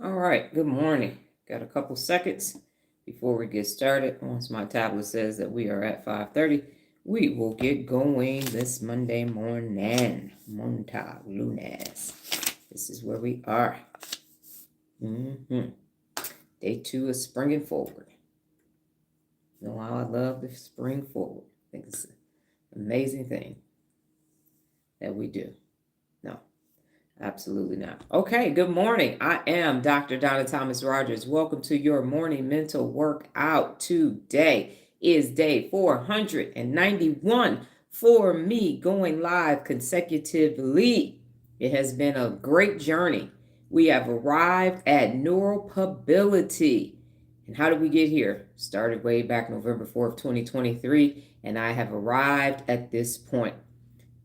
All right, good morning. Got a couple seconds before we get started. Once my tablet says that we are at 5:30, we will get going this Monday morning. Montag lunes. This is where we are. Day 2 is springing forward. You know how I love to spring forward. I think it's an amazing thing that we do. No, absolutely not. Okay, good morning. I am Dr. Donna Thomas-Rodgers. Welcome to your morning mental workout. Today is day 491 for me going live consecutively. It has been a great journey. We have arrived at Neuropability. And how did we get here? Started way back November 4th, 2023, and I have arrived at this point.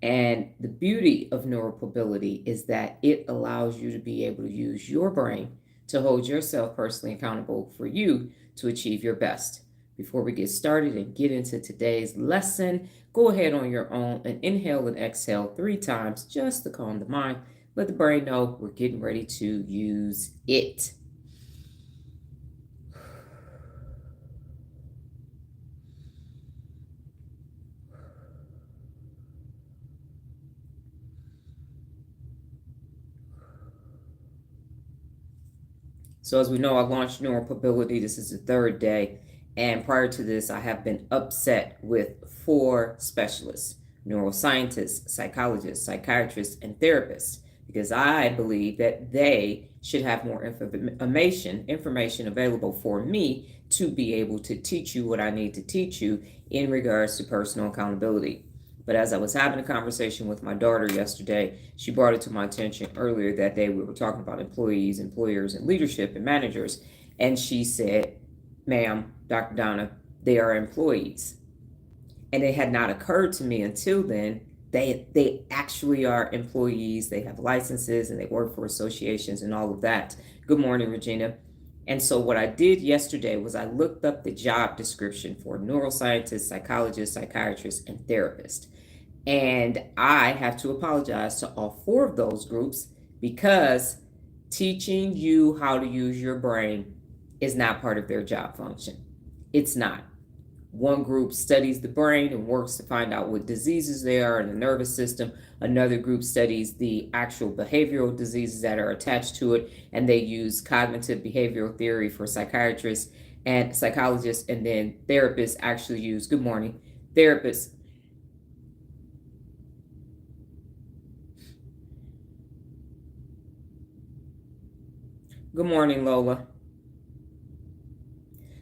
And the beauty of neuropability is that it allows you to be able to use your brain to hold yourself personally accountable for you to achieve your best. Before we get started and get into today's lesson, go ahead on your own and inhale and exhale 3 times just to calm the mind. Let the brain know we're getting ready to use it. So as we know, I launched Neuropability. This is the 3rd day. And prior to this, I have been upset with 4 specialists, neuroscientists, psychologists, psychiatrists, and therapists, because I believe that they should have more information available for me to be able to teach you what I need to teach you in regards to personal accountability. But as I was having a conversation with my daughter yesterday, she brought it to my attention earlier that day. We were talking about employees, employers, and leadership and managers. And she said, "Ma'am, Dr. Donna, they are employees." And it had not occurred to me until then. They actually are employees. They have licenses and they work for associations and all of that. Good morning, Regina. And so what I did yesterday was I looked up the job description for neuroscientists, psychologists, psychiatrists, and therapists. And I have to apologize to all 4 of those groups because teaching you how to use your brain is not part of their job function. It's not. One group studies the brain and works to find out what diseases there are in the nervous system. Another group studies the actual behavioral diseases that are attached to it, and they use cognitive behavioral theory for psychiatrists and psychologists, and then therapists actually use, good morning, therapists. Good morning, Lola.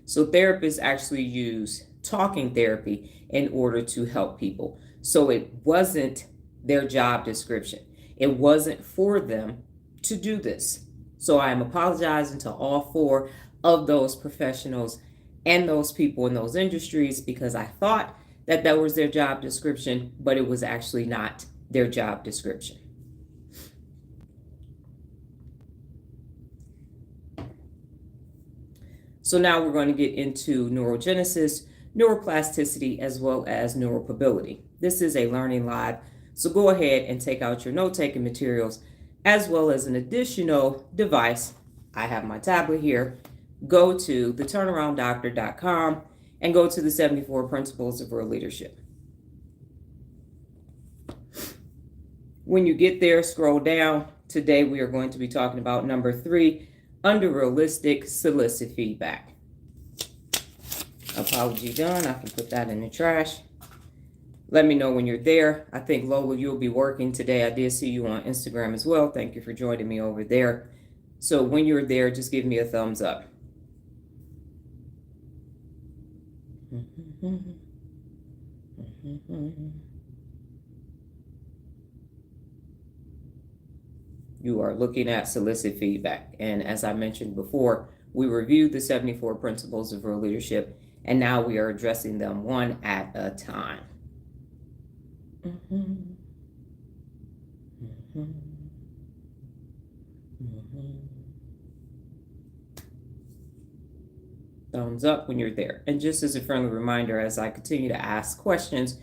So therapists actually use talking therapy in order to help people. So it wasn't their job description. It wasn't for them to do this. So I am apologizing to all 4 of those professionals and those people in those industries because I thought that that was their job description, but it was actually not their job description. So now we're going to get into neurogenesis, neuroplasticity, as well as neuropability. This is a learning live, so go ahead and take out your note-taking materials, as well as an additional device. I have my tablet here. Go to theturnarounddoctor.com and go to the 74 Principles of Real Leadership. When you get there, scroll down. Today we are going to be talking about number 3, under realistic solicit feedback. Apology done. I can put that in the trash. Let me know when you're there. I think, Lola, you'll be working today. I did see you on Instagram as well. Thank you for joining me over there. So when you're there, just give me a thumbs up. You are looking at solicit feedback. And as I mentioned before, we reviewed the 74 Principles of Real Leadership, and now we are addressing them one at a time. Thumbs up when you're there. And just as a friendly reminder, as I continue to ask questions, ...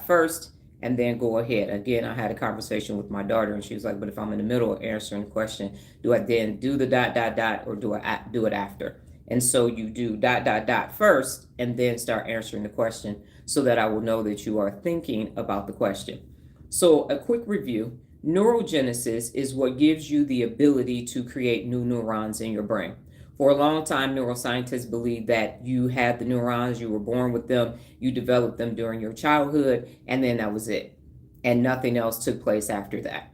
first, and then go ahead. Again, I had a conversation with my daughter, and she was like, but if I'm in the middle of answering the question, do I then do the dot, dot, dot, or do I do it after? And so you do dot, dot, dot first, and then start answering the question so that I will know that you are thinking about the question. So a quick review. Neurogenesis is what gives you the ability to create new neurons in your brain. For a long time, neuroscientists believe that you had the neurons, you were born with them, you developed them during your childhood, and then that was it. And nothing else took place after that.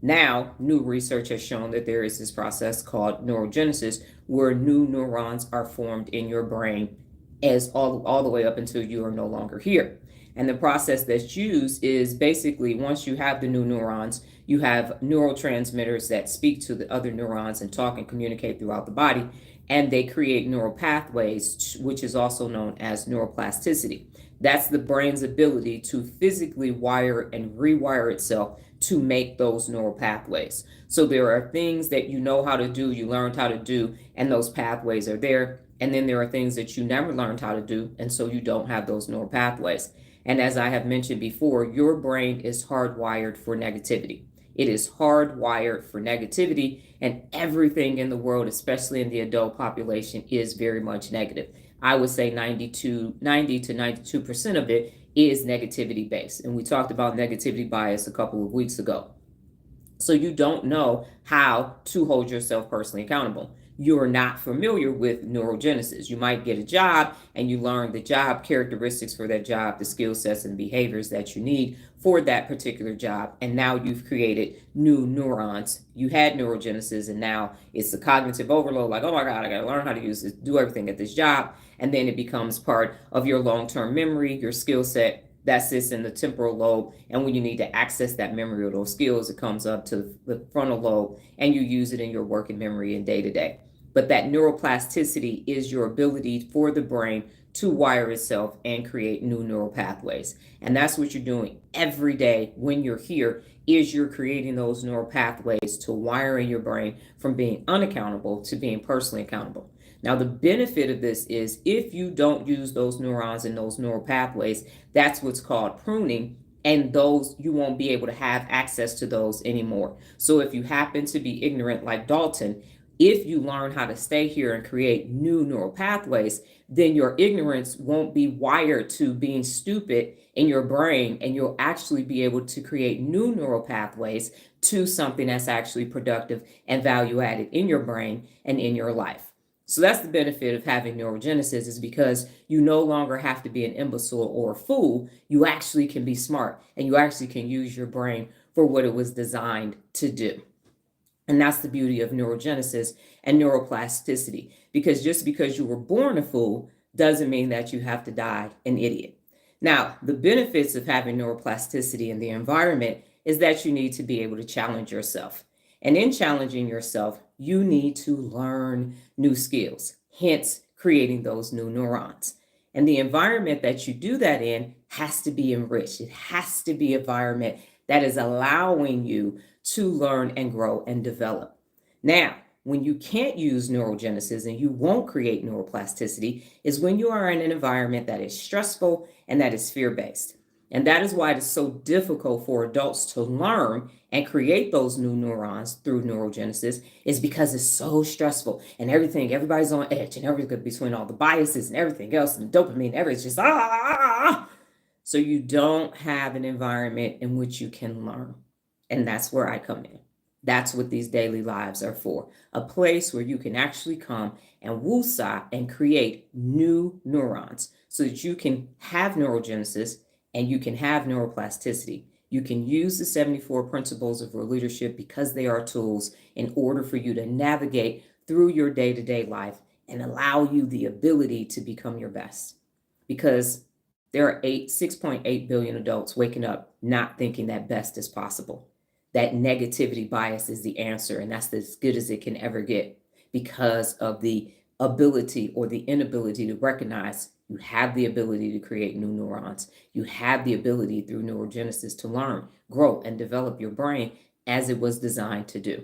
Now, new research has shown that there is this process called neurogenesis where new neurons are formed in your brain as all the way up until you are no longer here. And the process that's used is basically once you have the new neurons, you have neurotransmitters that speak to the other neurons and talk and communicate throughout the body, and they create neural pathways, which is also known as neuroplasticity. That's the brain's ability to physically wire and rewire itself to make those neural pathways. So there are things that you know how to do, you learned how to do, and those pathways are there. And then there are things that you never learned how to do, and so you don't have those neural pathways. And as I have mentioned before, your brain is hardwired for negativity. It is hardwired for negativity, and everything in the world, especially in the adult population, is very much negative. I would say 90 to 92% of it is negativity based. And we talked about negativity bias a couple of weeks ago. So you don't know how to hold yourself personally accountable. You're not familiar with neurogenesis. You might get a job and you learn the job characteristics for that job, the skill sets and behaviors that you need for that particular job. And now you've created new neurons. You had neurogenesis, and now it's a cognitive overload, like, oh my God, I got to learn how to use this, do everything at this job. And then it becomes part of your long-term memory, your skill set that sits in the temporal lobe. And when you need to access that memory or those skills, it comes up to the frontal lobe and you use it in your working memory and day to day. But that neuroplasticity is your ability for the brain to wire itself and create new neural pathways. And that's what you're doing every day when you're here, is you're creating those neural pathways to wiring your brain from being unaccountable to being personally accountable. Now, the benefit of this is if you don't use those neurons and those neural pathways, that's what's called pruning, and those you won't be able to have access to those anymore. So if you happen to be ignorant like Dalton, if you learn how to stay here and create new neural pathways, then your ignorance won't be wired to being stupid in your brain, and you'll actually be able to create new neural pathways to something that's actually productive and value added in your brain and in your life. So that's the benefit of having neurogenesis, is because you no longer have to be an imbecile or a fool. You actually can be smart, and you actually can use your brain for what it was designed to do. And that's the beauty of neurogenesis and neuroplasticity, because just because you were born a fool doesn't mean that you have to die an idiot. Now, the benefits of having neuroplasticity in the environment is that you need to be able to challenge yourself. And in challenging yourself, you need to learn new skills, hence creating those new neurons. And the environment that you do that in has to be enriched. It has to be an environment that is allowing you to learn and grow and develop. Now, when you can't use neurogenesis and you won't create neuroplasticity is when you are in an environment that is stressful and that is fear-based. And that is why it is so difficult for adults to learn and create those new neurons through neurogenesis, is because it's so stressful and everybody's on edge, and everything between all the biases and everything else and dopamine, everything's just So you don't have an environment in which you can learn. And that's where I come in. That's what these daily lives are for. A place where you can actually come and woosah and create new neurons so that you can have neurogenesis and you can have neuroplasticity. You can use the 74 principles of real leadership because they are tools in order for you to navigate through your day-to-day life and allow you the ability to become your best. Because there are 6.8 billion adults waking up not thinking that best is possible. That negativity bias is the answer, and that's as good as it can ever get, because of the ability or the inability to recognize you have the ability to create new neurons. You have the ability through neurogenesis to learn, grow, and develop your brain as it was designed to do.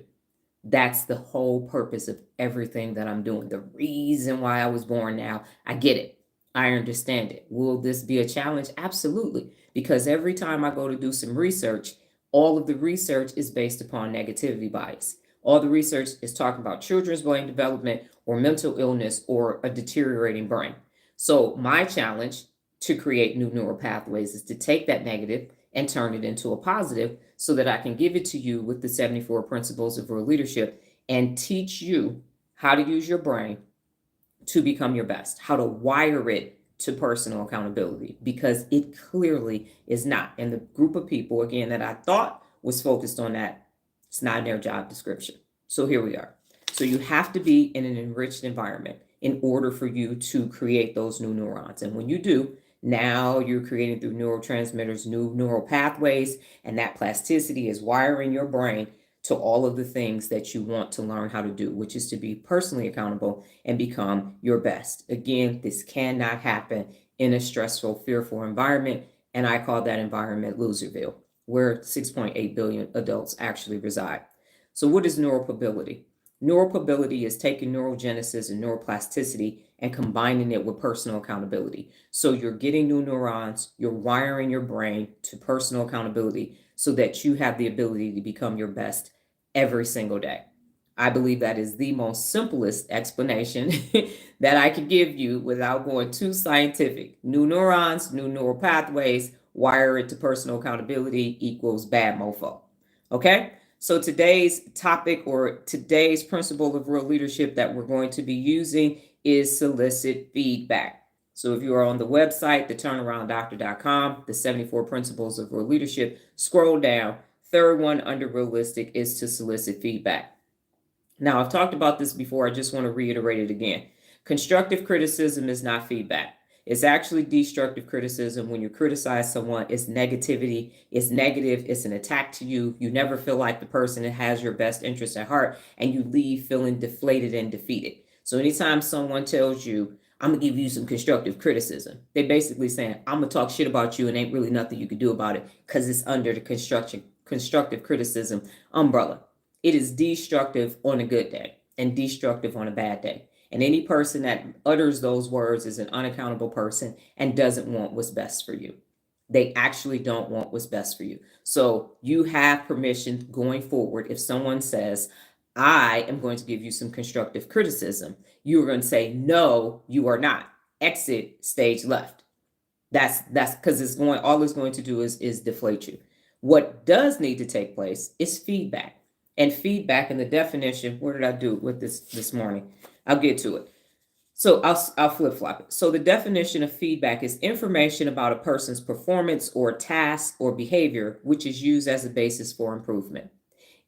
That's the whole purpose of everything that I'm doing. The reason why I was born now, I get it. I understand it. Will this be a challenge? Absolutely. Because every time I go to do some research, all of the research is based upon negativity bias. All the research is talking about children's brain development or mental illness or a deteriorating brain. So my challenge to create new neural pathways is to take that negative and turn it into a positive so that I can give it to you with the 74 principles of real leadership and teach you how to use your brain to become your best, how to wire it to personal accountability, because it clearly is not. And the group of people, again, that I thought was focused on that, it's not in their job description. So here we are. So you have to be in an enriched environment in order for you to create those new neurons. And when you do, now you're creating through neurotransmitters, new neural pathways, and that plasticity is wiring your brain to all of the things that you want to learn how to do, which is to be personally accountable and become your best. Again, this cannot happen in a stressful, fearful environment, and I call that environment Loserville, where 6.8 billion adults actually reside. So what is neuropability? Neuropability is taking neurogenesis and neuroplasticity and combining it with personal accountability. So you're getting new neurons, you're wiring your brain to personal accountability so that you have the ability to become your best every single day. I believe that is the most simplest explanation that I could give you without going too scientific. New neurons, new neural pathways, wire it to personal accountability equals bad mofo. Okay? So today's topic or today's principle of real leadership that we're going to be using is solicit feedback. So if you are on the website, theturnarounddoctor.com, the 74 principles of real leadership, scroll down. Third one under realistic is to solicit feedback. Now, I've talked about this before. I just want to reiterate it again. Constructive criticism is not feedback. It's actually destructive criticism. When you criticize someone, it's negativity, it's negative, it's an attack to you. You never feel like the person that has your best interest at heart, and you leave feeling deflated and defeated. So anytime someone tells you, I'm going to give you some constructive criticism, they basically saying, I'm going to talk shit about you and ain't really nothing you can do about it because it's under the constructive criticism umbrella. It is destructive on a good day and destructive on a bad day. And any person that utters those words is an unaccountable person and doesn't want what's best for you. They actually don't want what's best for you. So you have permission going forward. If someone says, I am going to give you some constructive criticism, you are going to say, no, you are not. Exit stage left. That's because it's going, all it's going to do is deflate you. What does need to take place is feedback. And feedback in the definition, what did I do with this morning? I'll get to it. So I'll flip-flop it. So the definition of feedback is information about a person's performance or task or behavior, which is used as a basis for improvement.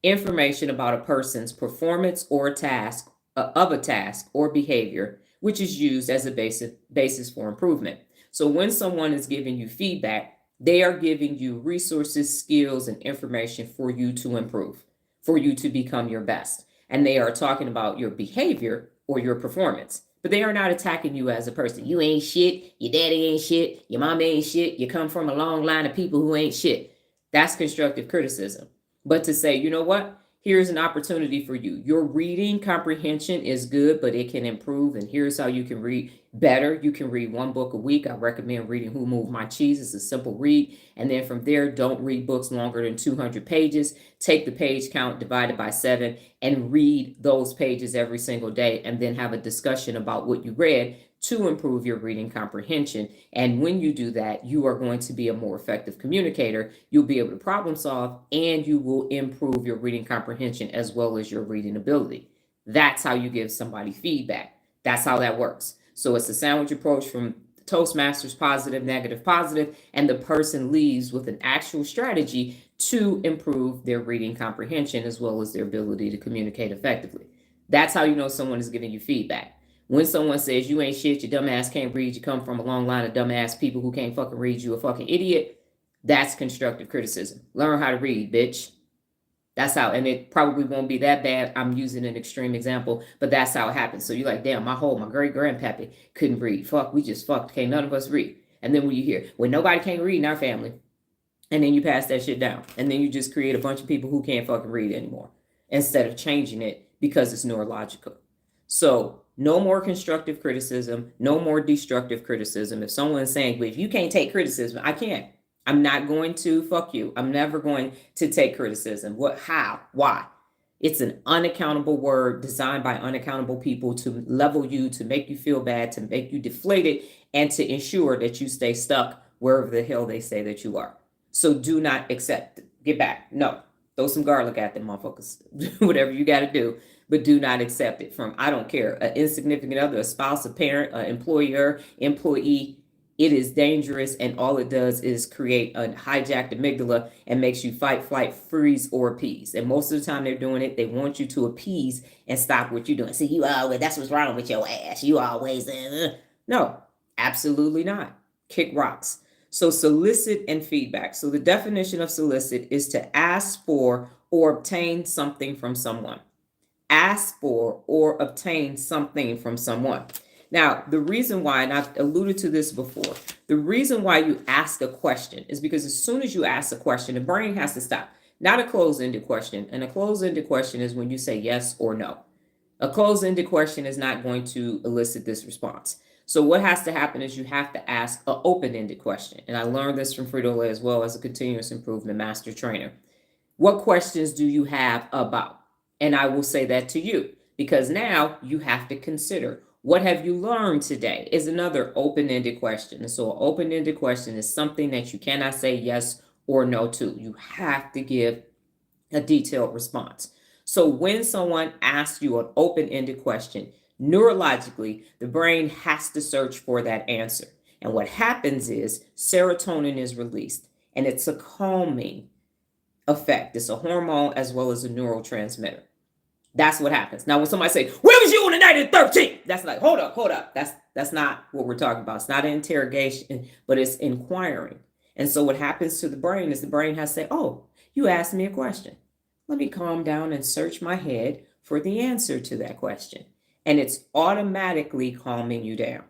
Information about a person's performance or task of a task or behavior, which is used as a basis for improvement. So when someone is giving you feedback, they are giving you resources, skills, and information for you to improve, for you to become your best. And they are talking about your behavior or your performance, but they are not attacking you as a person. You ain't shit, your daddy ain't shit, your mama ain't shit, you come from a long line of people who ain't shit. That's constructive criticism. But to say, you know what? Here's an opportunity for you. Your reading comprehension is good, but it can improve. And here's how you can read better. You can read one book a week. I recommend reading Who Moved My Cheese. It's a simple read. And then from there, don't read books longer than 200 pages. Take the page count, divide it by 7, and read those pages every single day. And then have a discussion about what you read to improve your reading comprehension. And when you do that, you are going to be a more effective communicator. You'll be able to problem solve, and you will improve your reading comprehension as well as your reading ability. That's how you give somebody feedback. That's how that works. So it's a sandwich approach from Toastmasters, positive, negative, positive, and the person leaves with an actual strategy to improve their reading comprehension as well as their ability to communicate effectively. That's how you know someone is giving you feedback. When someone says you ain't shit, your dumb ass can't read, you come from a long line of dumb ass people who can't fucking read, you a fucking idiot, that's constructive criticism. Learn how to read, bitch. That's how, and it probably won't be that bad. I'm using an extreme example, but that's how it happens. So you're like, damn, my great grandpappy couldn't read. Fuck, we just fucked. Can't none of us read. And then when you hear, well, nobody can read in our family, and then you pass that shit down. And then you just create a bunch of people who can't fucking read anymore instead of changing it because it's neurological. So No more constructive criticism, no more destructive criticism. If someone's saying, well, if you can't take criticism, I can't. I'm not going to fuck you. I'm never going to take criticism. What, how, why? It's an unaccountable word designed by unaccountable people to level you, to make you feel bad, to make you deflated, and to ensure that you stay stuck wherever the hell they say that you are. So do not accept it. Get back. No. Throw some garlic at them motherfuckers. Whatever you got to do. But do not accept it from, I don't care, an insignificant other, a spouse, a parent, an employer, employee. It is dangerous, and all it does is create a hijacked amygdala and makes you fight, flight, freeze, or appease. And most of the time they're doing it, they want you to appease and stop what you're doing. See, you always, that's what's wrong with your ass. You always, no, absolutely not. Kick rocks. So solicit and feedback. So the definition of solicit is to ask for or obtain something from someone. Ask for or obtain something from someone. Now, the reason why, and I've alluded to this before, the reason why you ask a question is because as soon as you ask a question, the brain has to stop. Not a closed-ended question. And a closed-ended question is when you say yes or no. A closed-ended question is not going to elicit this response. So what has to happen is you have to ask an open-ended question. And I learned this from Frito-Lay as well as a continuous improvement master trainer. What questions do you have about? And I will say that to you because now you have to consider, what have you learned today is another open-ended question. And so an open-ended question is something that you cannot say yes or no to. You have to give a detailed response. So when someone asks you an open-ended question, neurologically, the brain has to search for that answer. And what happens is serotonin is released, and it's a calming effect. It's a hormone as well as a neurotransmitter. That's what happens. Now, when somebody say, "Where was you on the night of the 13th?" That's like, hold up. That's not what we're talking about. It's not an interrogation, but it's inquiring. And so what happens to the brain is the brain has to say, "Oh, you asked me a question. Let me calm down and search my head for the answer to that question." And it's automatically calming you down.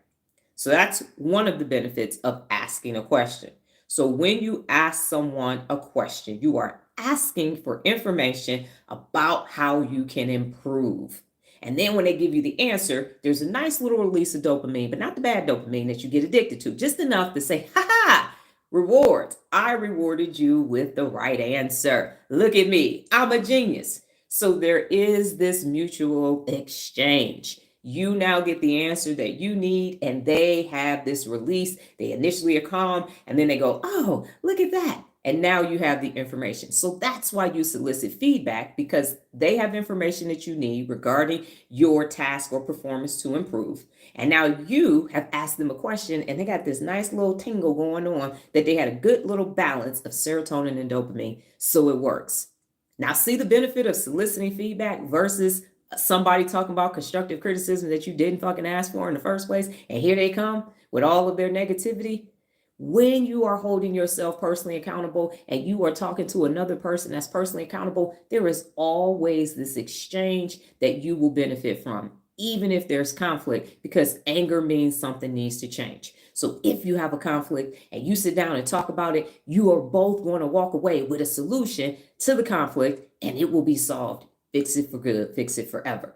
So that's one of the benefits of asking a question. So when you ask someone a question, you are asking for information about how you can improve. And then when they give you the answer, there's a nice little release of dopamine, but not the bad dopamine that you get addicted to, just enough to say, "Ha ha, rewards. I rewarded you with the right answer. Look at me. I'm a genius." So there is this mutual exchange. You now get the answer that you need, and they have this release. They initially are calm, and then they go, "Oh, look at that." And now you have the information. So that's why you solicit feedback, because they have information that you need regarding your task or performance to improve. And now you have asked them a question, and they got this nice little tingle going on that they had a good little balance of serotonin and dopamine. So it works. Now, see the benefit of soliciting feedback versus somebody talking about constructive criticism that you didn't fucking ask for in the first place, and here they come with all of their negativity. When you are holding yourself personally accountable and you are talking to another person that's personally accountable, there is always this exchange that you will benefit from, even if there's conflict, because anger means something needs to change. So if you have a conflict and you sit down and talk about it, you are both going to walk away with a solution to the conflict, and it will be solved. Fix it for good, fix it forever.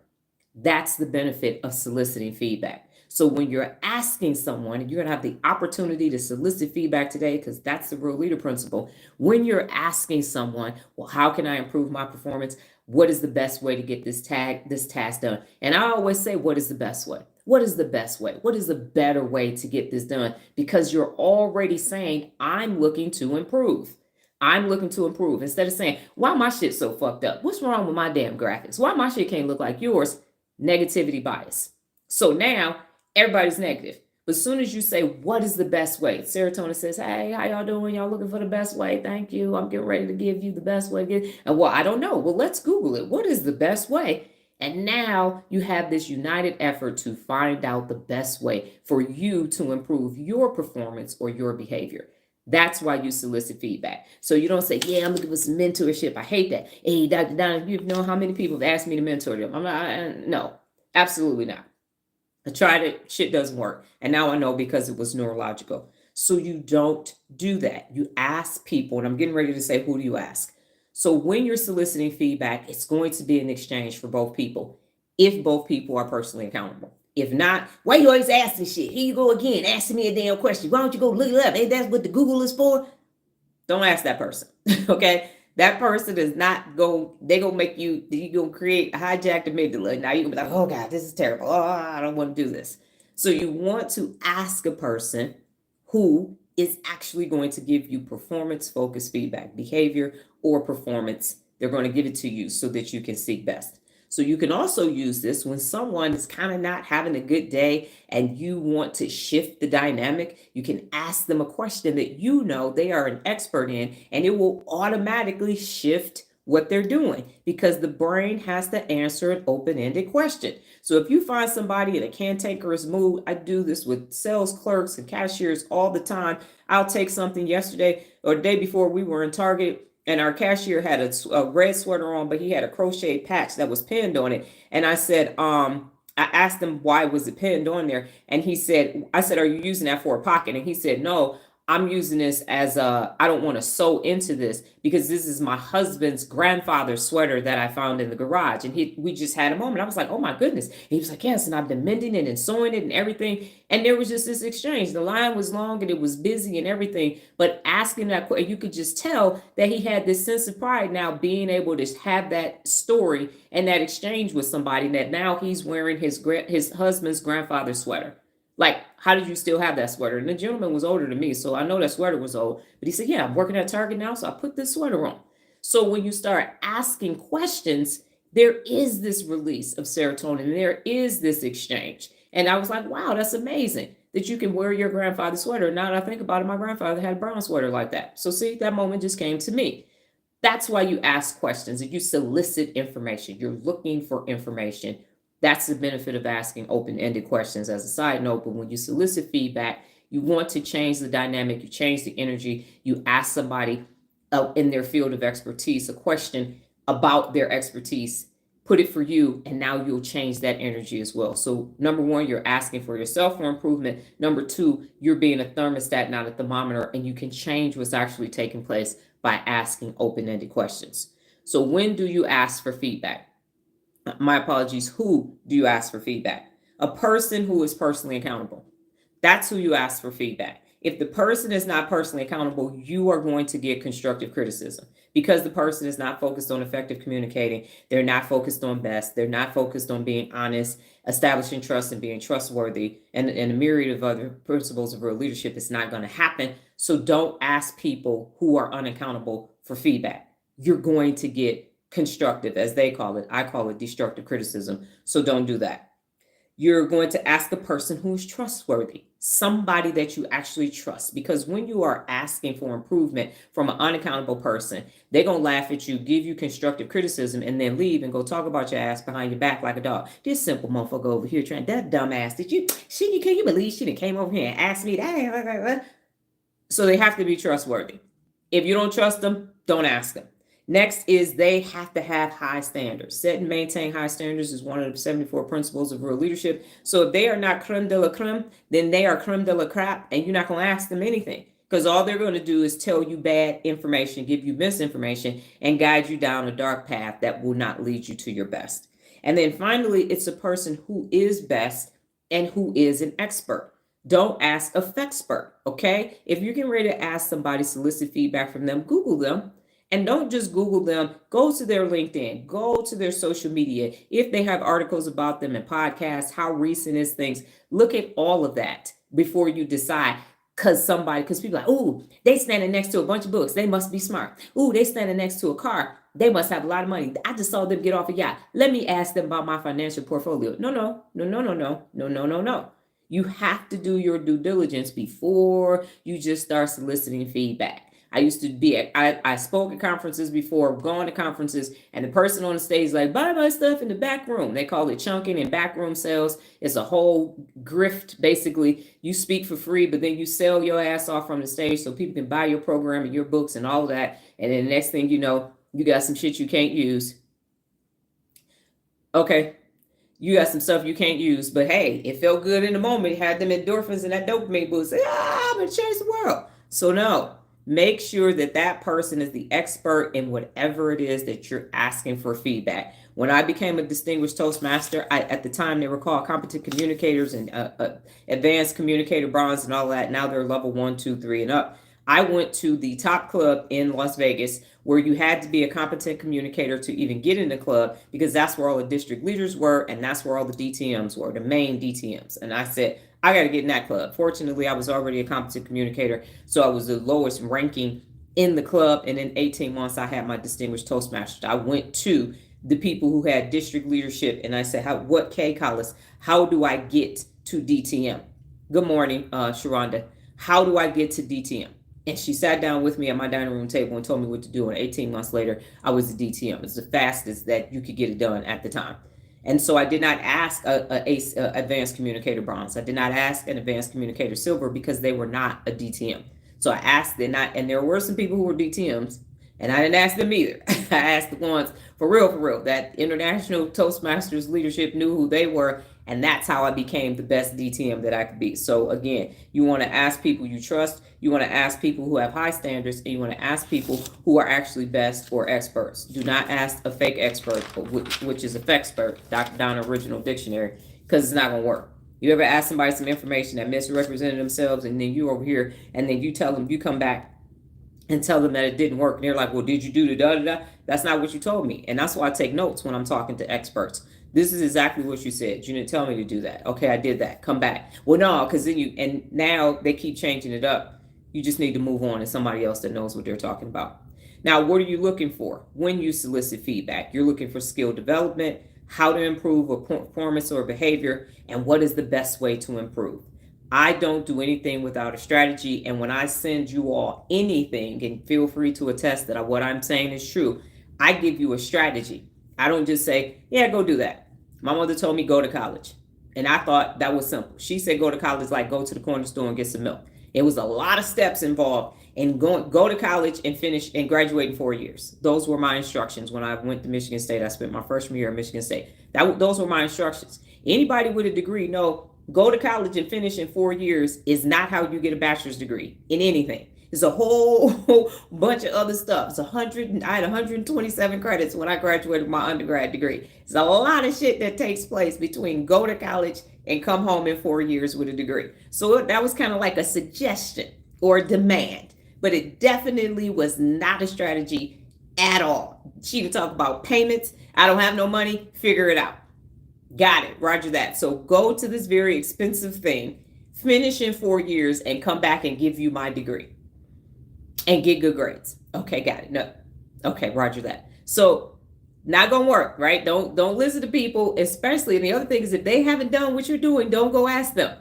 That's the benefit of soliciting feedback. So when you're asking someone, and you're going to have the opportunity to solicit feedback today, because that's the real leader principle. When you're asking someone, well, how can I improve my performance? What is the best way to get this task done? And I always say, what is the best way? What is the best way? What is the better way to get this done? Because you're already saying, I'm looking to improve. I'm looking to improve. Instead of saying, why my shit so fucked up? What's wrong with my damn graphics? Why my shit can't look like yours? Negativity bias. So now everybody's negative. But as soon as you say, what is the best way? Serotonin says, hey, how y'all doing? Y'all looking for the best way? Thank you. I'm getting ready to give you the best way. And well, I don't know. Well, let's Google it. What is the best way? And now you have this united effort to find out the best way for you to improve your performance or your behavior. That's why you solicit feedback. So you don't say, yeah, I'm looking for some mentorship. I hate that. Hey, Dr. Donna, you know how many people have asked me to mentor them? No, absolutely not. I tried it. Shit doesn't work. And now I know because it was neurological. So you don't do that. You ask people, and I'm getting ready to say, who do you ask? So when you're soliciting feedback, it's going to be an exchange for both people if both people are personally accountable. If not, why you always asking shit? Here you go again, asking me a damn question. Why don't you go look it up? Ain't that what the Google is for? Don't ask that person. Okay? That person is not go. They gonna make you. You gonna create a hijacked amygdala. Now you gonna be like, oh God, this is terrible. Oh, I don't want to do this. So you want to ask a person who is actually going to give you performance focused feedback, behavior or performance. They're going to give it to you so that you can seek best. So you can also use this when someone is kind of not having a good day and you want to shift the dynamic. You can ask them a question that you know they are an expert in, and it will automatically shift what they're doing because the brain has to answer an open-ended question. So if you find somebody in a cantankerous mood, I do this with sales clerks and cashiers all the time. I'll take something yesterday or the day before, we were in Target and our cashier had a red sweater on, but he had a crochet patch that was pinned on it. And I said, I asked him why was it pinned on there, and he said, I said, are you using that for a pocket? And he said, no, I'm using this as I don't want to sew into this because this is my husband's grandfather's sweater that I found in the garage. And we just had a moment. I was like, oh my goodness. And he was like, yes, and I've been mending it and sewing it and everything. And there was just this exchange. The line was long and it was busy and everything. But asking that question, you could just tell that he had this sense of pride now being able to have that story and that exchange with somebody that now he's wearing his husband's grandfather's sweater. Like, how did you still have that sweater? And the gentleman was older than me, so I know that sweater was old. But he said, yeah, I'm working at Target now, so I put this sweater on. So when you start asking questions, there is this release of serotonin. There is this exchange. And I was like, wow, that's amazing that you can wear your grandfather's sweater. Now that I think about it, my grandfather had a brown sweater like that. So see, that moment just came to me. That's why you ask questions and you solicit information. You're looking for information. That's the benefit of asking open-ended questions as a side note. But when you solicit feedback, you want to change the dynamic, you change the energy, you ask somebody in their field of expertise a question about their expertise, put it for you, and now you'll change that energy as well. So number one, you're asking for yourself for improvement. Number two, you're being a thermostat, not a thermometer, and you can change what's actually taking place by asking open-ended questions. So when do you ask for feedback? My apologies, who do you ask for feedback? A person who is personally accountable. That's who you ask for feedback. If the person is not personally accountable, you are going to get constructive criticism because the person is not focused on effective communicating. They're not focused on best. They're not focused on being honest, establishing trust and being trustworthy, and a myriad of other principles of real leadership. It's not going to happen. So don't ask people who are unaccountable for feedback. You're going to get constructive, as they call it. I call it destructive criticism. So don't do that. You're going to ask a person who's trustworthy, somebody that you actually trust. Because when you are asking for improvement from an unaccountable person, they're going to laugh at you, give you constructive criticism, and then leave and go talk about your ass behind your back like a dog. This simple motherfucker over here trying, that dumbass, can you believe she came over here and asked me that? So they have to be trustworthy. If you don't trust them, don't ask them. Next is they have to have high standards. Set and maintain high standards is one of the 74 principles of real leadership. So if they are not creme de la creme, then they are creme de la crap, and you're not going to ask them anything because all they're going to do is tell you bad information, give you misinformation, and guide you down a dark path that will not lead you to your best. And then finally, it's a person who is best and who is an expert. Don't ask a fexpert, okay? If you're getting ready to ask somebody, solicit feedback from them, Google them. And don't just Google them, go to their LinkedIn, go to their social media. If they have articles about them and podcasts, how recent is things, look at all of that before you decide. Because people are like, ooh, they standing next to a bunch of books. They must be smart. Ooh, they standing next to a car. They must have a lot of money. I just saw them get off a yacht. Let me ask them about my financial portfolio. No. You have to do your due diligence before you just start soliciting feedback. I spoke at conferences before, going to conferences, and the person on the stage is like, buy my stuff in the back room. They call it chunking and backroom sales. It's a whole grift. Basically, you speak for free, but then you sell your ass off from the stage so people can buy your program and your books and all of that. And then the next thing you know, you got some shit you can't use. Okay. You got some stuff you can't use, but hey, it felt good in the moment. It had them endorphins and that dopamine boost. Say, I'm going to change the world. So no. Make sure that person is the expert in whatever it is that you're asking for feedback. When I became a distinguished Toastmaster, at the time they were called competent communicators and advanced communicator bronze and all that. Now they're level 1, 2, 3 and up. I went to the top club in Las Vegas where you had to be a competent communicator to even get in the club, because that's where all the district leaders were and that's where all the DTMs were, the main DTMs. And I said, I got to get in that club. Fortunately, I was already a competent communicator, so I was the lowest ranking in the club. And in 18 months, I had my distinguished Toastmaster. I went to the people who had district leadership and I said, what Kay Collis, how do I get to DTM? Good morning, Sharonda. How do I get to DTM? And she sat down with me at my dining room table and told me what to do. And 18 months later, I was a DTM. It's the fastest that you could get it done at the time. And so I did not ask a advanced communicator bronze. I did not ask an advanced communicator silver because they were not a DTM. So I asked them, and there were some people who were DTMs, and I didn't ask them either. I asked the ones for real, that International Toastmasters leadership knew who they were, and that's how I became the best DTM that I could be. So again, you want to ask people you trust, you want to ask people who have high standards, and you want to ask people who are actually best or experts. Do not ask a fake expert, which is a fexpert, Dr. Donna Original Dictionary, because it's not going to work. You ever ask somebody some information that misrepresented themselves, and then you over here, and then you tell them, you come back and tell them that it didn't work, and they're like, well, did you do the da-da-da? That's not what you told me. And that's why I take notes when I'm talking to experts. This is exactly what you said. You didn't tell me to do that. Okay, I did that. Come back. Well, no, because then and now they keep changing it up. You just need to move on to somebody else that knows what they're talking about. Now, what are you looking for when you solicit feedback? You're looking for skill development, how to improve a performance or behavior, and what is the best way to improve. I don't do anything without a strategy, and when I send you all anything, and feel free to attest that what I'm saying is true, I give you a strategy. I don't just say, yeah, go do that. My mother told me go to college, and I thought that was simple. She said go to college like go to the corner store and get some milk. It was a lot of steps involved in go to college and finish and graduate in 4 years. Those were my instructions when I went to Michigan State. I spent my freshman year at Michigan State. Those were my instructions. Anybody with a degree know go to college and finish in 4 years is not how you get a bachelor's degree in anything. It's a whole bunch of other stuff. It's I had 127 credits when I graduated my undergrad degree. It's a lot of shit that takes place between go to college and come home in 4 years with a degree. So that was kind of like a suggestion or a demand, but it definitely was not a strategy at all. She can talk about payments. I don't have no money. Figure it out. Got it. Roger that. So go to this very expensive thing, finish in 4 years, and come back and give you my degree and get good grades. Okay, got it. No. Okay, roger that. So not gonna work, right? Don't listen to people, especially. And the other thing is, if they haven't done what you're doing, don't go ask them.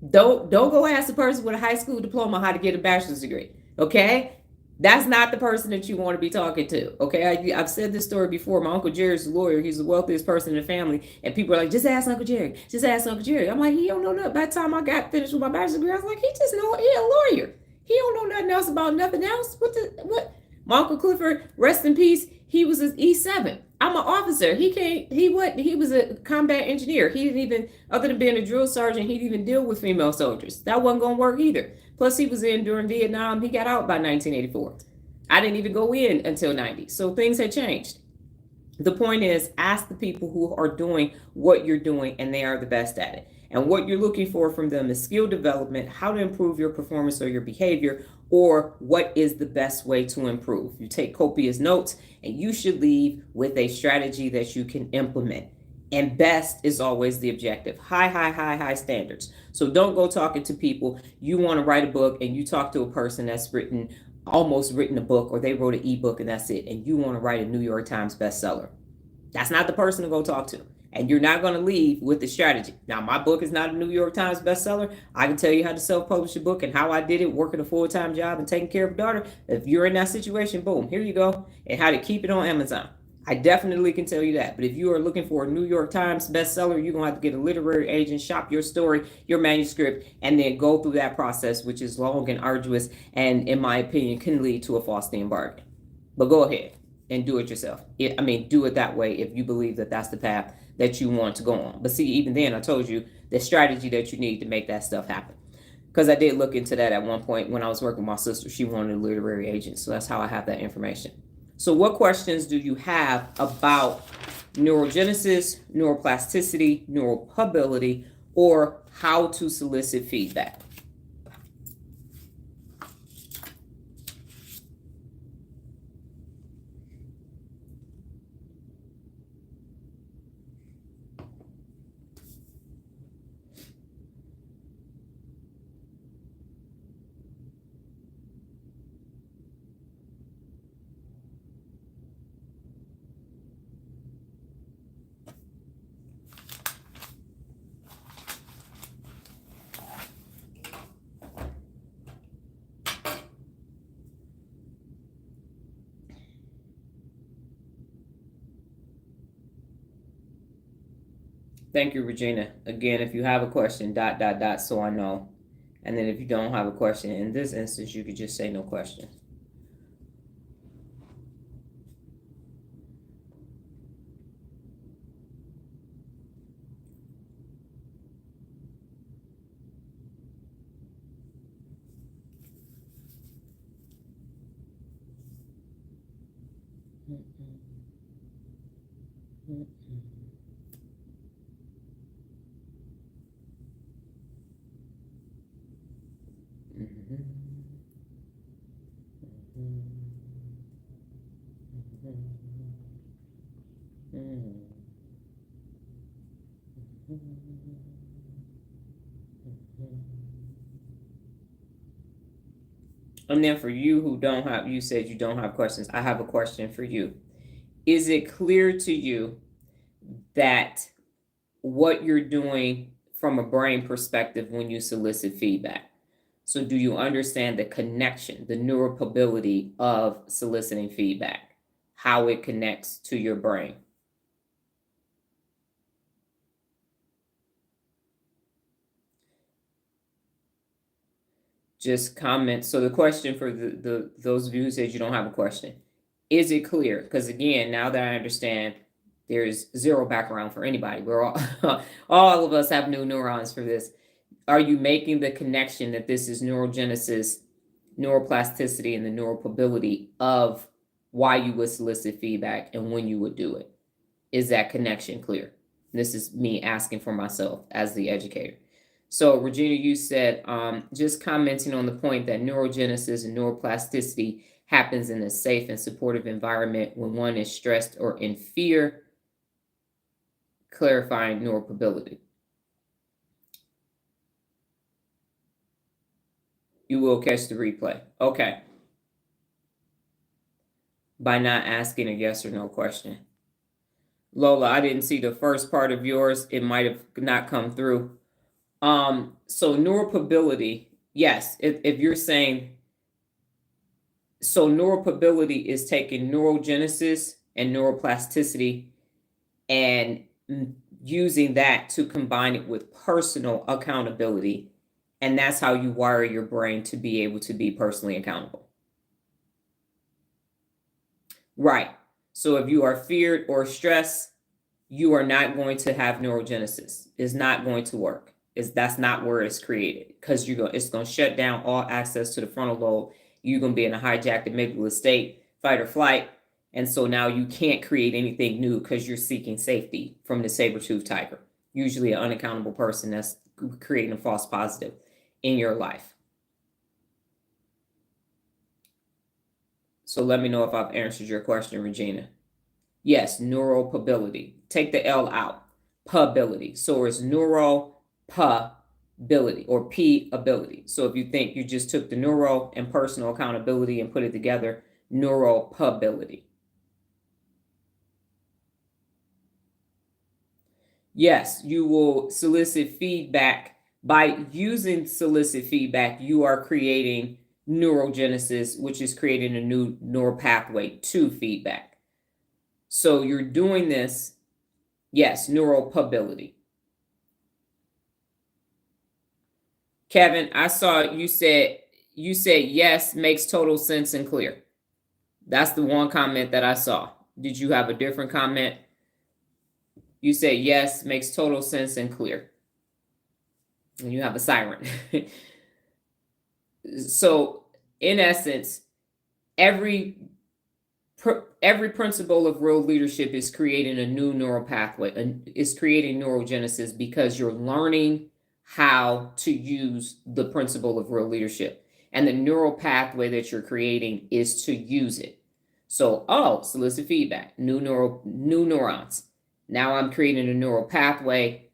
Don't go ask the person with a high school diploma how to get a bachelor's degree. Okay? That's not the person that you want to be talking to. Okay, I've said this story before. My Uncle Jerry's a lawyer. He's the wealthiest person in the family. And people are like, just ask Uncle Jerry. Just ask Uncle Jerry. I'm like, he don't know nothing. By the time I got finished with my bachelor's degree, I was like, he a lawyer. He don't know nothing else about nothing else. What? My Uncle Clifford, rest in peace, he was an E7. I'm an officer. He was a combat engineer. He didn't even, other than being a drill sergeant, he didn't even deal with female soldiers. That wasn't going to work either. Plus, he was in during Vietnam. He got out by 1984. I didn't even go in until 90. So things had changed. The point is, ask the people who are doing what you're doing, and they are the best at it. And what you're looking for from them is skill development, how to improve your performance or your behavior, or what is the best way to improve. You take copious notes, and you should leave with a strategy that you can implement. And best is always the objective. High standards. So don't go talking to people. You want to write a book, and you talk to a person that's almost written a book, or they wrote an ebook and that's it. And you want to write a New York Times bestseller. That's not the person to go talk to. And you're not going to leave with the strategy. Now, my book is not a New York Times bestseller. I can tell you how to self-publish a book and how I did it, working a full-time job and taking care of a daughter. If you're in that situation, boom, here you go. And how to keep it on Amazon. I definitely can tell you that. But if you are looking for a New York Times bestseller, you're going to have to get a literary agent, shop your story, your manuscript, and then go through that process, which is long and arduous, and in my opinion, can lead to a Faustian bargain. But go ahead and do it yourself. Do it that way if you believe that that's the path that you want to go on. But see, even then, I told you the strategy that you need to make that stuff happen. Because I did look into that at one point when I was working with my sister. She wanted a literary agent. So that's how I have that information. So what questions do you have about neurogenesis, neuroplasticity, neuropability, or how to solicit feedback? Thank you, Regina. Again, if you have a question, ... so I know. And then if you don't have a question, in this instance, you could just say no question. And then for you who don't have, you said you don't have questions. I have a question for you. Is it clear to you that what you're doing from a brain perspective when you solicit feedback? So do you understand the connection, the neuropability of soliciting feedback, how it connects to your brain? Just comment. So the question for the those of you who said you don't have a question, is it clear? Because again, now that I understand, there's zero background for anybody. We're all all of us have new neurons for this. Are you making the connection that this is neurogenesis, neuroplasticity, and the neuropability of why you would solicit feedback and when you would do it? Is that connection clear? This is me asking for myself as the educator. So, Regina, you said just commenting on the point that neurogenesis and neuroplasticity happens in a safe and supportive environment when one is stressed or in fear, clarifying neuropability. You will catch the replay. Okay. By not asking a yes or no question. Lola, I didn't see the first part of yours. It might have not come through. So neuropability, yes, if you're saying, so neuropability is taking neurogenesis and neuroplasticity and using that to combine it with personal accountability. And that's how you wire your brain to be able to be personally accountable. Right. So if you are feared or stressed, you are not going to have neurogenesis. It's not going to work. That's not where it's created, because it's going to shut down all access to the frontal lobe. You're going to be in a hijacked amygdala state, fight or flight. And so now you can't create anything new because you're seeking safety from the saber-toothed tiger, usually an unaccountable person that's creating a false positive in your life. So let me know if I've answered your question, Regina. Yes, neuropability. Take the L out. Pability. So it's neuropability or P ability. So if you think you just took the neuro and personal accountability and put it together, neuropability. Yes, you will solicit feedback. By using solicit feedback, you are creating neurogenesis, which is creating a new neural pathway to feedback. So you're doing this, yes, neuropability. Kevin, I saw you said yes, makes total sense and clear. That's the one comment that I saw. Did you have a different comment? You said yes, makes total sense and clear. And you have a siren. So, in essence, every every principle of real leadership is creating a new neural pathway, and is creating neurogenesis because you're learning how to use the principle of real leadership. And the neural pathway that you're creating is to use it. So, solicit feedback, new neurons. Now I'm creating a neural pathway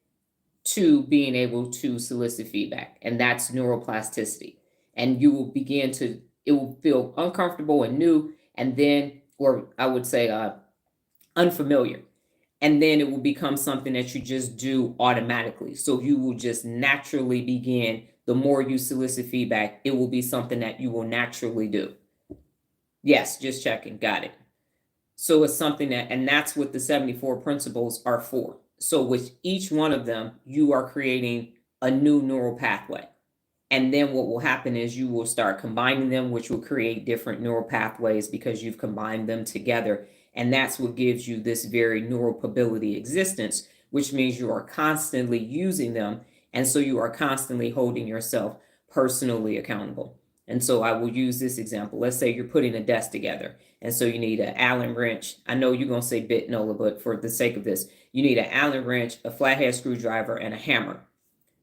to being able to solicit feedback, and that's neuroplasticity. And you will begin to, it will feel uncomfortable and new, and then, or I would say unfamiliar, and then it will become something that you just do automatically. So you will just naturally begin, the more you solicit feedback, it will be something that you will naturally do. Yes, just checking, got it. So it's something that, and that's what the 74 principles are for. So with each one of them, you are creating a new neural pathway. And then what will happen is you will start combining them, which will create different neural pathways because you've combined them together. And that's what gives you this very neuropability existence, which means you are constantly using them. And so you are constantly holding yourself personally accountable. And so I will use this example. Let's say you're putting a desk together. And so you need an Allen wrench. I know you're going to say bit Nola, but for the sake of this, you need an Allen wrench, a flathead screwdriver, and a hammer.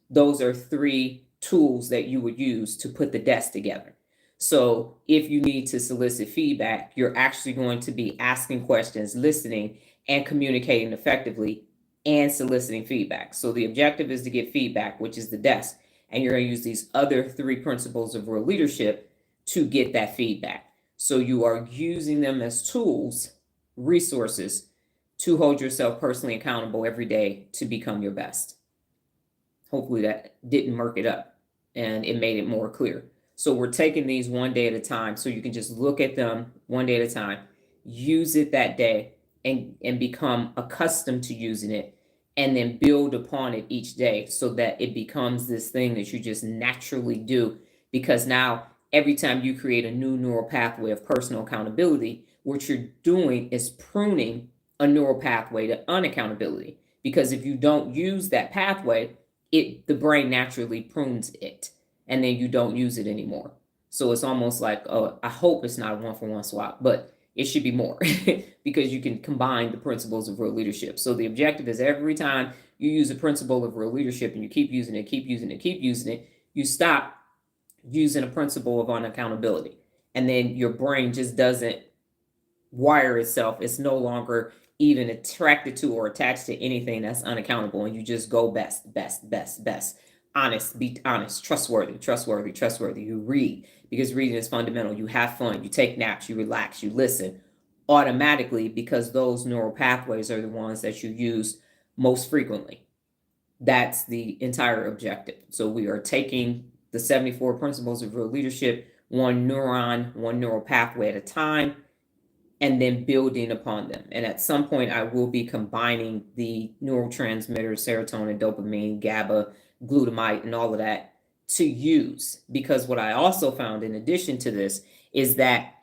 Those are 3 tools that you would use to put the desk together. So if you need to solicit feedback, you're actually going to be asking questions, listening, and communicating effectively and soliciting feedback. So the objective is to get feedback, which is the desk. And you're going to use these other 3 principles of real leadership to get that feedback. So you are using them as tools, resources, to hold yourself personally accountable every day to become your best. Hopefully that didn't murk it up and it made it more clear. So we're taking these one day at a time, so you can just look at them one day at a time, use it that day, and become accustomed to using it, and then build upon it each day so that it becomes this thing that you just naturally do. Because now every time you create a new neural pathway of personal accountability, what you're doing is pruning a neural pathway to unaccountability. Because if you don't use that pathway, the brain naturally prunes it, and then you don't use it anymore. So it's almost like, I hope it's not a 1-for-1 swap, but it should be more because you can combine the principles of real leadership. So the objective is every time you use a principle of real leadership and you keep using it, you stop using a principle of unaccountability. And then your brain just doesn't wire itself. It's no longer even attracted to or attached to anything that's unaccountable. And you just go best. Honest, be honest, trustworthy. You read because reading is fundamental. You have fun, you take naps, you relax, you listen automatically because those neural pathways are the ones that you use most frequently. That's the entire objective. So we are taking the 74 principles of real leadership, one neuron, one neural pathway at a time, and then building upon them. And at some point, I will be combining the neurotransmitters, serotonin, dopamine, GABA, glutamate, and all of that to use. Because what I also found in addition to this is that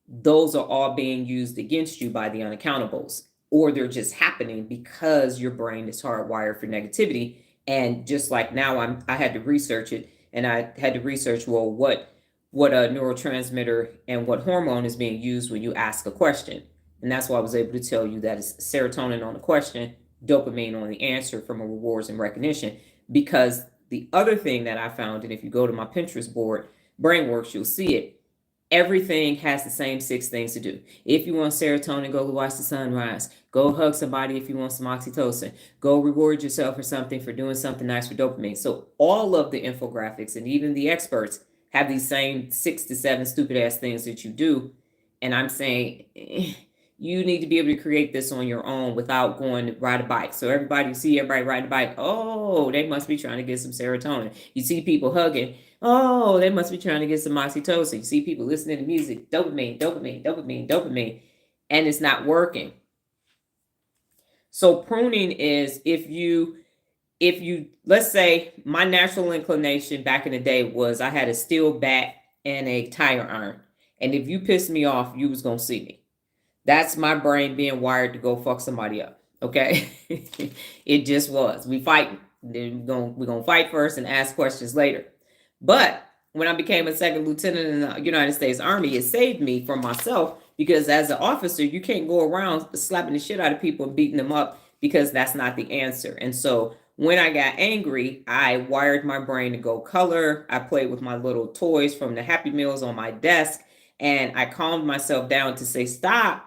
those are all being used against you by the unaccountables, or they're just happening because your brain is hardwired for negativity. And just like now, I had to research it, and I had to research, well, what a neurotransmitter and what hormone is being used when you ask a question. And that's why I was able to tell you that it's serotonin on the question, dopamine on the answer from a rewards and recognition. Because the other thing that I found, and if you go to my Pinterest board, Brainworks, you'll see it. Everything has the same 6 things to do. If you want serotonin, go watch the sunrise. Go hug somebody if you want some oxytocin. Go reward yourself for something, for doing something nice for dopamine. So all of the infographics and even the experts have these same 6 to 7 stupid ass things that you do. And I'm saying you need to be able to create this on your own without going to ride a bike. So everybody riding a bike. Oh, they must be trying to get some serotonin. You see people hugging. Oh, they must be trying to get some oxytocin. You see people listening to music. Dopamine. And it's not working. So pruning is if you, let's say my natural inclination back in the day was I had a steel bat and a tire iron. And if you pissed me off, you was going to see me. That's my brain being wired to go fuck somebody up. Okay. It just was. We fighting. Then we're going to fight first and ask questions later. But when I became a second lieutenant in the United States Army, it saved me from myself because as an officer, you can't go around slapping the shit out of people and beating them up, because that's not the answer. And so when I got angry, I wired my brain to go color. I played with my little toys from the Happy Meals on my desk, and I calmed myself down to say, stop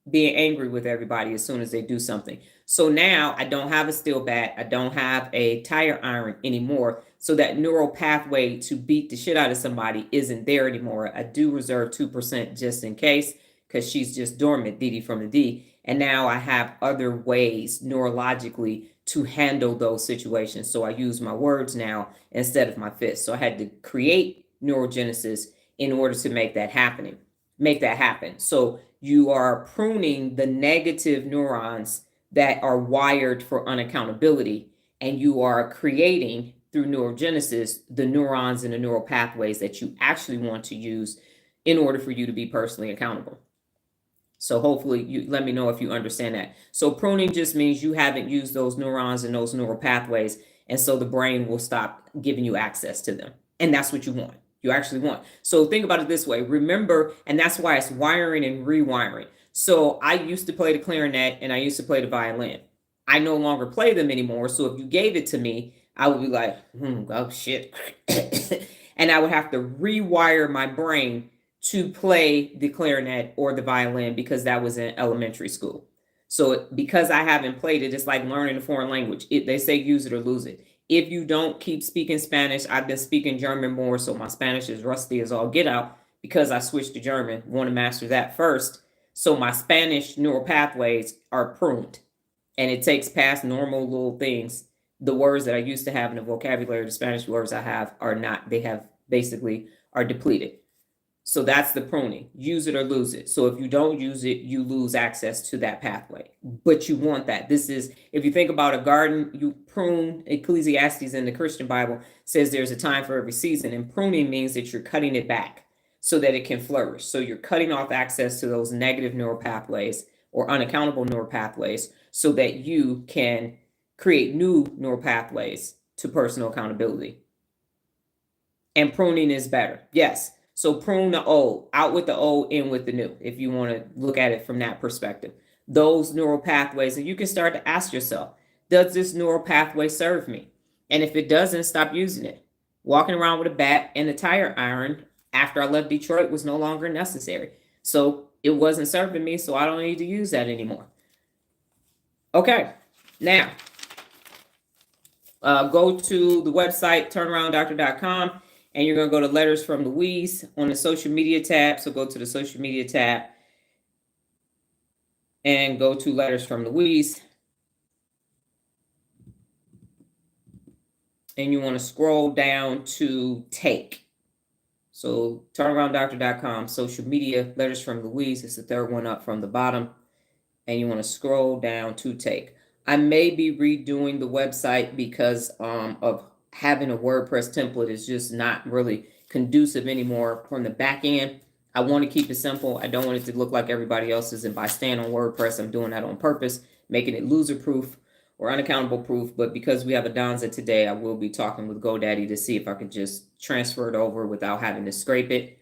being angry with everybody as soon as they do something. So now I don't have a steel bat. I don't have a tire iron anymore. So that neural pathway to beat the shit out of somebody isn't there anymore. I do reserve 2% just in case, because she's just dormant, Dee Dee from the D. And now I have other ways neurologically to handle those situations. So I use my words now instead of my fists. So I had to create neurogenesis in order to make that happen. So you are pruning the negative neurons that are wired for unaccountability, and you are creating through neurogenesis the neurons and the neural pathways that you actually want to use in order for you to be personally accountable. So hopefully you let me know if you understand that. So pruning just means you haven't used those neurons and those neural pathways, and so the brain will stop giving you access to them. And that's what you want. You actually want. So think about it this way. Remember, and that's why it's wiring and rewiring. So I used to play the clarinet and I used to play the violin. I no longer play them anymore. So if you gave it to me, I would be like, oh shit. And I would have to rewire my brain to play the clarinet or the violin, because that was in elementary school. So because I haven't played it, it's like learning a foreign language. They say use it or lose it. If you don't keep speaking Spanish, I've been speaking German more, so my Spanish is rusty as all get out because I switched to German, want to master that first. So my Spanish neural pathways are pruned, and it takes past normal little things. The words that I used to have in the vocabulary, the Spanish words I have are not, they have basically are depleted. So that's the pruning. Use it or lose it. So if you don't use it, you lose access to that pathway. But you want that. This is, if you think about a garden, you prune. Ecclesiastes in the Christian Bible says there's a time for every season. And pruning means that you're cutting it back so that it can flourish. So you're cutting off access to those negative neural pathways or unaccountable neural pathways so that you can create new neural pathways to personal accountability. And pruning is better. Yes. So prune the old, out with the old, in with the new, if you want to look at it from that perspective. Those neural pathways, and you can start to ask yourself, does this neural pathway serve me? And if it doesn't, stop using it. Walking around with a bat and a tire iron after I left Detroit was no longer necessary. So it wasn't serving me, so I don't need to use that anymore. Okay, now go to the website, turnarounddoctor.com. And you're going to go to Letters from Louise on the social media tab. So go to the social media tab and go to Letters from Louise. And you want to scroll down to Take. So turnarounddoctor.com, social media, Letters from Louise. It's the third one up from the bottom. And you want to scroll down to Take. I may be redoing the website because of having a WordPress template is just not really conducive anymore from the back end. I want to keep it simple. I don't want it to look like everybody else's. And by staying on WordPress, I'm doing that on purpose, making it loser proof or unaccountable proof. But because we have a Donza today, I will be talking with GoDaddy to see if I can just transfer it over without having to scrape it.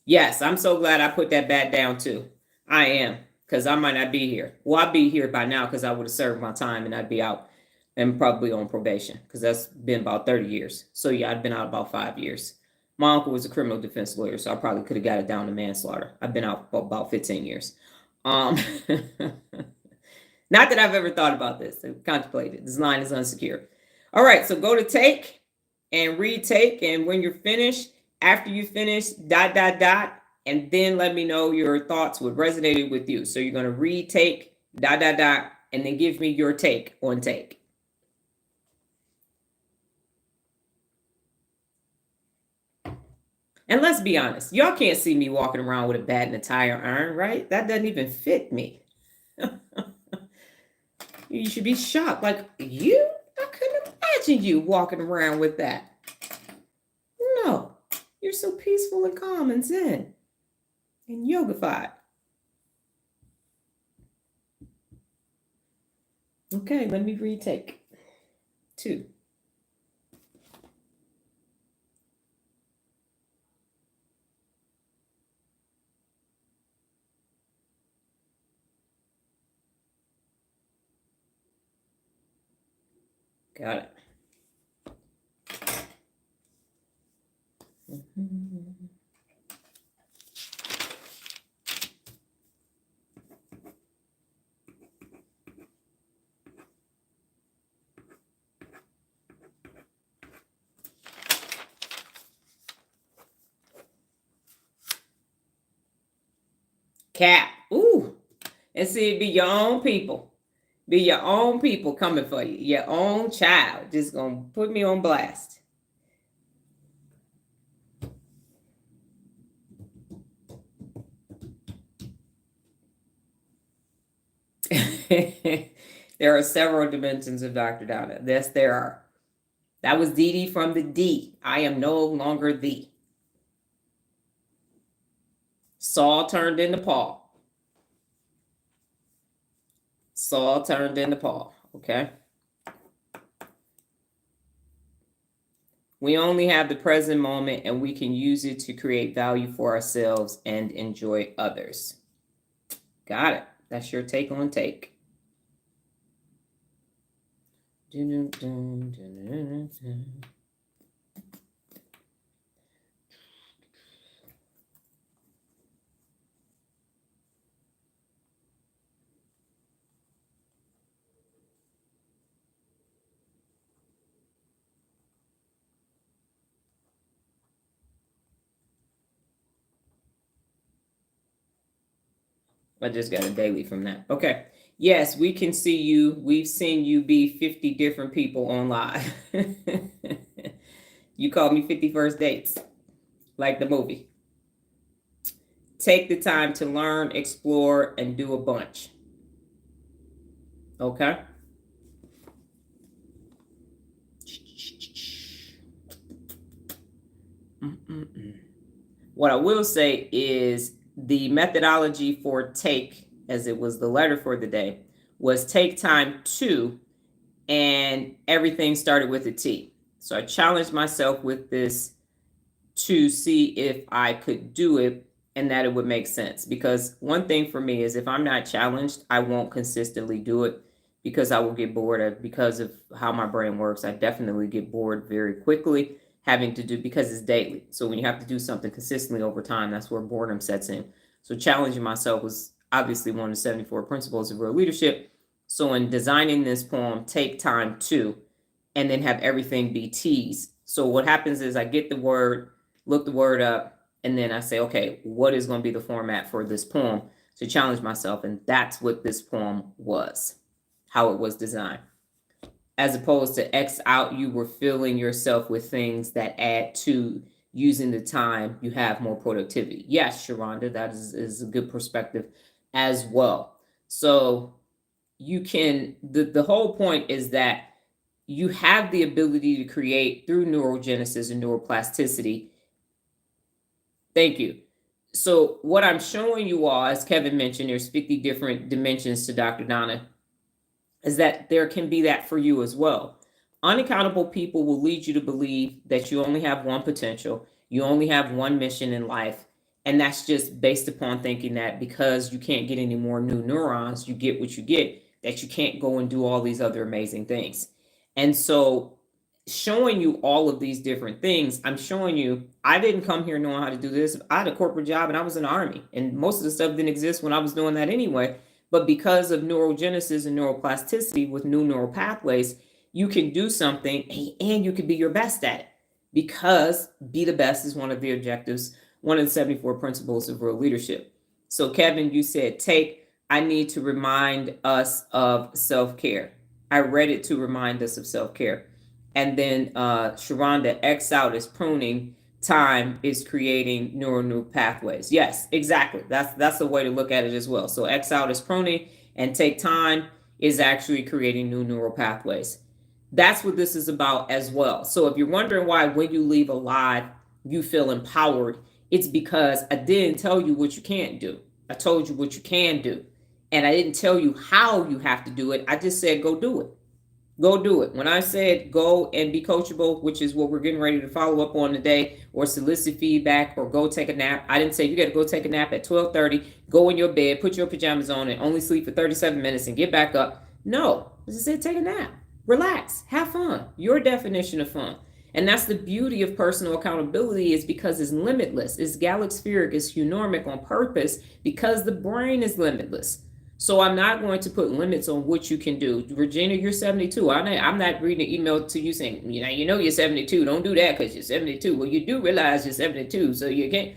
Yes, I'm so glad I put that bat down too. I am, because I might not be here. Well, I'd be here by now because I would have served my time and I'd be out and probably on probation, because that's been about 30 years. So yeah, I've been out about 5 years. My uncle was a criminal defense lawyer, so I probably could have got it down to manslaughter. I've been out for about 15 years. Not that I've ever thought about this and contemplated. This line is unsecure. All right, so go to Take and read Take. And when you're finished, after you finish, ... and then let me know your thoughts, what resonated with you. So you're going to read Take, ... and then give me your take on Take. And let's be honest, y'all can't see me walking around with a bat and a tire iron, right? That doesn't even fit me. You should be shocked. Like, you? I couldn't imagine you walking around with that. No, you're so peaceful and calm and zen and yogified. Okay, let me retake. 2. Got it. Mhm. Cap. Ooh. And see, it be your own people. Be your own people coming for you. Your own child. Just gonna put me on blast. There are several dimensions of Dr. Donna. Yes, there are. That was Dee Dee from the D. I am no longer thee. Saul turned into Paul. Saul turned into Paul. Okay. We only have the present moment and we can use it to create value for ourselves and enjoy others. Got it. That's your take on take. I just got a daily from that. Okay. Yes, we can see you. We've seen you be 50 different people on live. You called me 50 First Dates, like the movie. Take the time to learn, explore, and do a bunch. Okay? What I will say is the methodology for take, as it was the letter for the day, was take time to, and everything started with a T. So I challenged myself with this to see if I could do it and that it would make sense. Because one thing for me is if I'm not challenged, I won't consistently do it because I will get bored because of how my brain works. I definitely get bored very quickly having to do because it's daily. So when you have to do something consistently over time, that's where boredom sets in. So challenging myself was obviously one of the 74 principles of real leadership. So in designing this poem, take time to, and then have everything be T's. So what happens is I get the word, look the word up, and then I say, okay, what is going to be the format for this poem to challenge myself? And that's what this poem was, how it was designed. As opposed to X out, you were filling yourself with things that add to using the time you have more productivity. Yes, Sharonda, that is a good perspective as well. So you can, the whole point is that you have the ability to create through neurogenesis and neuroplasticity. Thank you. So what I'm showing you all, as Kevin mentioned, there's 50 different dimensions to Dr. Donna, is that there can be that for you as well. Unaccountable people will lead you to believe that you only have one potential, you only have one mission in life, and that's just based upon thinking that because you can't get any more new neurons, you get what you get, that you can't go and do all these other amazing things. And so showing you all of these different things, I'm showing you, I didn't come here knowing how to do this. I had a corporate job and I was in the Army, and most of the stuff didn't exist when I was doing that anyway. But because of neurogenesis and neuroplasticity with new neural pathways, you can do something and you can be your best at it, because be the best is one of the objectives, one of the 74 principles of real leadership. So Kevin, you said I need to remind us of self-care. I read it to remind us of self-care. And then Sharonda, X out is pruning, time is creating neural pathways. Yes, exactly. That's a way to look at it as well. So X out is pruning, and take time is actually creating new neural pathways. That's what this is about as well. So if you're wondering why when you leave alive, you feel empowered, it's because I didn't tell you what you can't do. I told you what you can do. And I didn't tell you how you have to do it. I just said, go do it. Go do it. When I said go and be coachable, which is what we're getting ready to follow up on today, or solicit feedback, or go take a nap. I didn't say you got to go take a nap at 12:30, go in your bed, put your pajamas on, and only sleep for 37 minutes and get back up. No, I just said take a nap. Relax, have fun. Your definition of fun. And that's the beauty of personal accountability, is because it's limitless. It's galaxpheric, it's eunormic on purpose because the brain is limitless. So I'm not going to put limits on what you can do. Virginia, you're 72. I'm not reading an email to you saying, you're 72. Don't do that because you're 72. Well, you do realize you're 72, so you can't.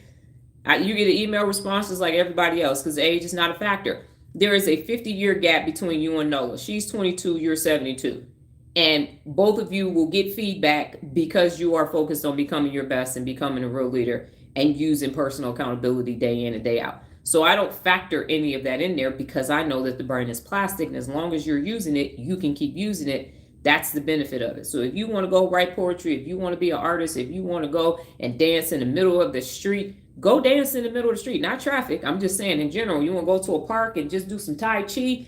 You get an email responses like everybody else because age is not a factor. There is a 50-year gap between you and Nola. She's 22, you're 72. And both of you will get feedback because you are focused on becoming your best and becoming a real leader and using personal accountability day in and day out. So I don't factor any of that in there because I know that the brain is plastic, and as long as you're using it, you can keep using it. That's the benefit of it. So if you want to go write poetry, if you want to be an artist, if you want to go and dance in the middle of the street, go dance in the middle of the street, not traffic. I'm just saying in general, you want to go to a park and just do some Tai Chi.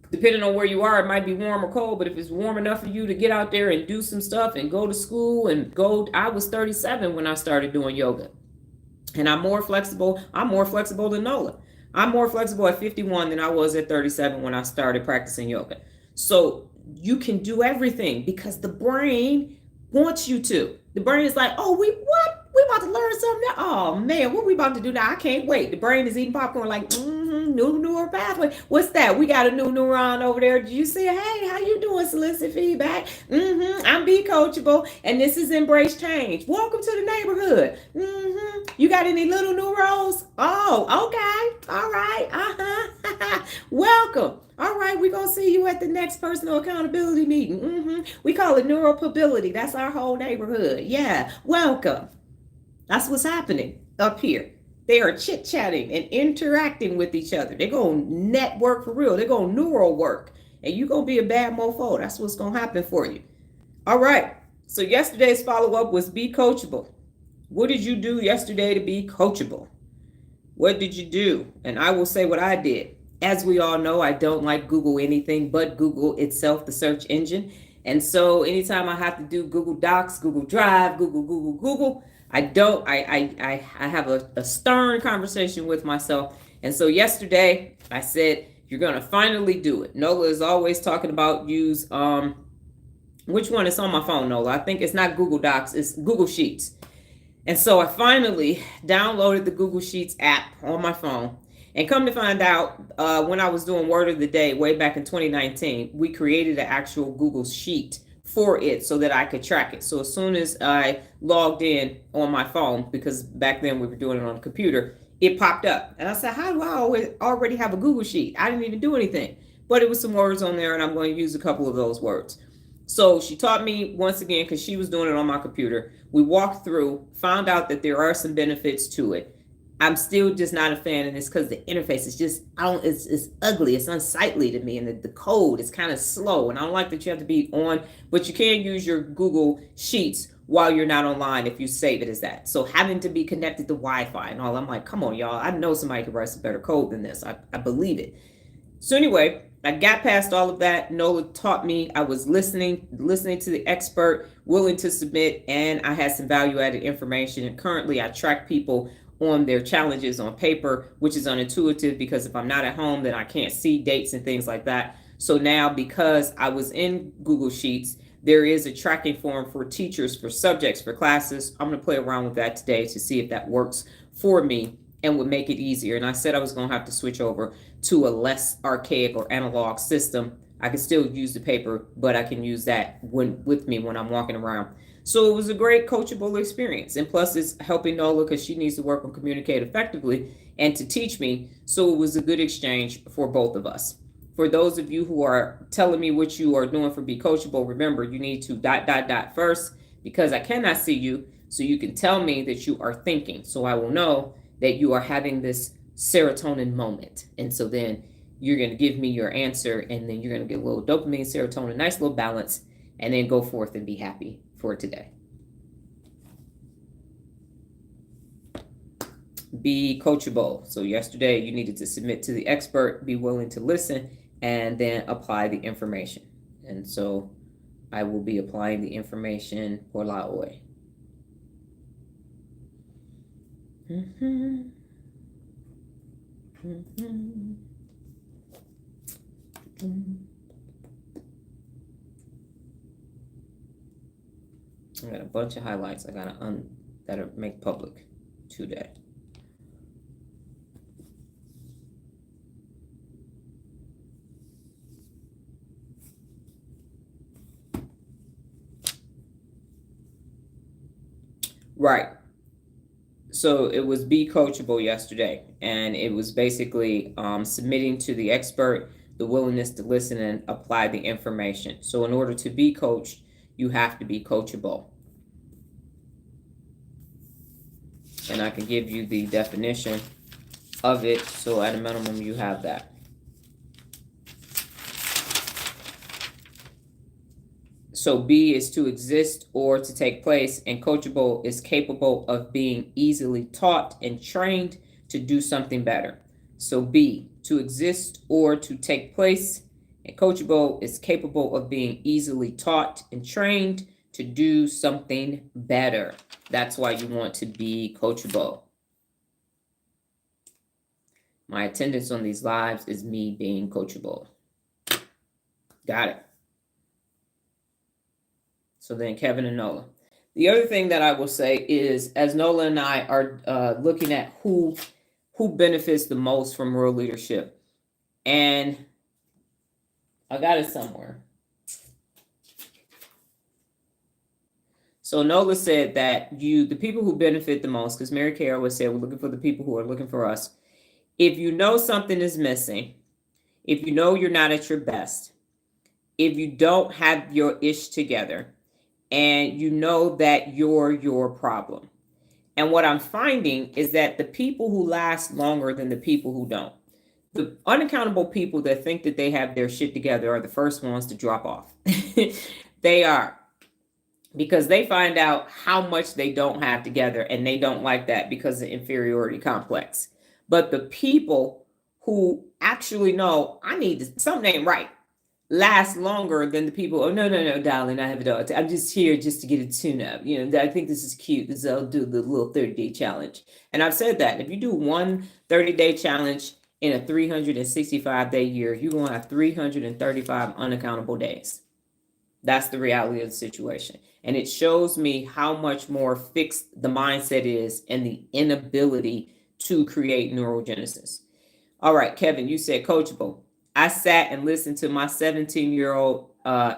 Depending on where you are, it might be warm or cold, but if it's warm enough for you to get out there and do some stuff and go to school and go, I was 37 when I started doing yoga. And I'm more flexible. I'm more flexible than Nola. I'm more flexible at 51 than I was at 37 when I started practicing yoga. So you can do everything because the brain wants you to. The brain is like, oh, we about to learn something now. Oh man, what we about to do now? I can't wait. The brain is eating popcorn like, new neural pathway. What's that? We got a new neuron over there. Did you see? Hey, how you doing? Solicit feedback. I'm Be Coachable, and this is Embrace Change. Welcome to the neighborhood. You got any little neurons? Oh, okay. All right. Welcome. All right, we're going to see you at the next personal accountability meeting. We call it Neuropability. That's our whole neighborhood. Yeah, welcome. That's what's happening up here. They are chit-chatting and interacting with each other. They're going to network for real. They're going to neural work. And you're going to be a bad mofo. That's what's going to happen for you. All right. So yesterday's follow-up was be coachable. What did you do yesterday to be coachable? What did you do? And I will say what I did. As we all know, I don't like Google anything but Google itself, the search engine. And so anytime I have to do Google Docs, Google Drive, Google, I have a stern conversation with myself. And so yesterday I said, you're going to finally do it. Nola is always talking about use, which one is on my phone, Nola? I think it's not Google Docs, it's Google Sheets. And so I finally downloaded the Google Sheets app on my phone. And come to find out, when I was doing Word of the Day way back in 2019, we created an actual Google Sheet for it so that I could track it. So as soon as I logged in on my phone, because back then we were doing it on the computer, it popped up. And I said, how do I already have a Google Sheet? I didn't even do anything. But it was some words on there, and I'm going to use a couple of those words. So she taught me once again, because she was doing it on my computer. We walked through, found out that there are some benefits to it. I'm still just not a fan of this because the interface is just, it's ugly. It's unsightly to me. And the code is kind of slow. And I don't like that you have to be on, but you can use your Google Sheets while you're not online if you save it as that. So having to be connected to Wi-Fi and all, I'm like, come on, y'all. I know somebody could write some better code than this. I believe it. So anyway, I got past all of that. Nola taught me. I was listening to the expert, willing to submit, and I had some value-added information. And currently I track people on their challenges on paper, which is unintuitive because if I'm not at home, then I can't see dates and things like that. So now, because I was in Google Sheets, there is a tracking form for teachers, for subjects, for classes. I'm going to play around with that today to see if that works for me and would make it easier. And I said I was going to have to switch over to a less archaic or analog system. I can still use the paper, but I can use that with me when I'm walking around. So it was a great coachable experience. And plus it's helping Nola because she needs to work on communicate effectively and to teach me. So it was a good exchange for both of us. For those of you who are telling me what you are doing for Be Coachable, remember you need to ... first because I cannot see you. So you can tell me that you are thinking. So I will know that you are having this serotonin moment. And so then you're going to give me your answer and then you're going to get a little dopamine, serotonin, nice little balance, and then go forth and be happy for today. Be coachable. So yesterday you needed to submit to the expert, be willing to listen, and then apply the information. And so I will be applying the information por la hoy. bunch of highlights I gotta make public today. Right. So it was Be Coachable yesterday, and it was basically submitting to the expert the willingness to listen and apply the information. So in order to be coached, you have to be coachable. And I can give you the definition of it, so at a minimum you have that. So be is to exist or to take place, and coachable is capable of being easily taught and trained to do something better. So be, to exist or to take place, and coachable is capable of being easily taught and trained to do something better. That's why you want to be coachable. My attendance on these lives is me being coachable. Got it. So then Kevin and Nola. The other thing that I will say is, as Nola and I are looking at who benefits the most from real leadership, and I got it somewhere. So Nola said that the people who benefit the most, because Mary Kay always said we're looking for the people who are looking for us. If you know something is missing, if you know you're not at your best, if you don't have your ish together, and you know that you're your problem. And what I'm finding is that the people who last longer than the people who don't, the unaccountable people that think that they have their shit together are the first ones to drop off. They are. Because they find out how much they don't have together, and they don't like that because of inferiority complex. But the people who actually know, I need something ain't right, last longer than the people. Oh, no, darling, I have it all. I'm just here just to get a tune-up. I think this is cute. I'll do the little 30-day challenge. And I've said that if you do one 30-day challenge in a 365-day year, you're going to have 335 unaccountable days. That's the reality of the situation. And it shows me how much more fixed the mindset is and the inability to create neurogenesis. All right, Kevin, you said coachable. I sat and listened to my 17-year-old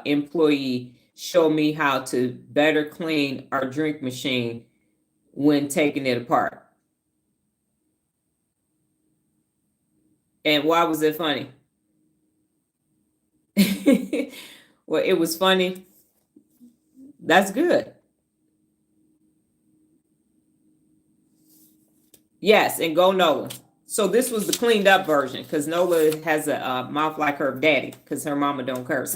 employee show me how to better clean our drink machine when taking it apart. And why was it funny? Well, it was funny. That's good. Yes, and go Nola. So this was the cleaned up version, because Nola has a mouth like her daddy, because her mama don't curse.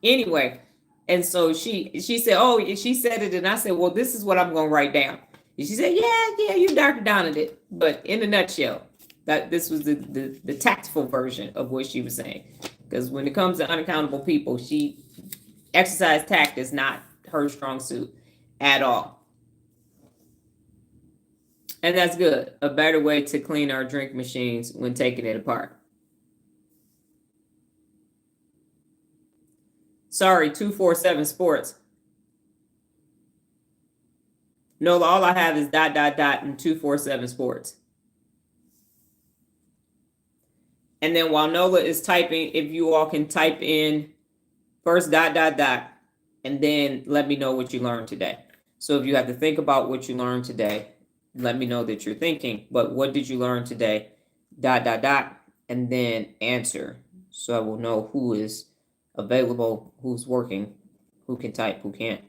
Anyway, and so she said, oh, she said it, and I said, well, this is what I'm going to write down. And she said, yeah, you Dr. Donald it. But in a nutshell, that this was the tactful version of what she was saying. Because when it comes to unaccountable people, exercise tact is not her strong suit at all. And that's good. A better way to clean our drink machines when taking it apart. Sorry, 247 Sports. No, all I have is ... and 247 Sports. And then while Nola is typing, if you all can type in first ... and then let me know what you learned today. So if you have to think about what you learned today, let me know that you're thinking, but what did you learn today? ... and then answer. So I will know who is available, who's working, who can type, who can't.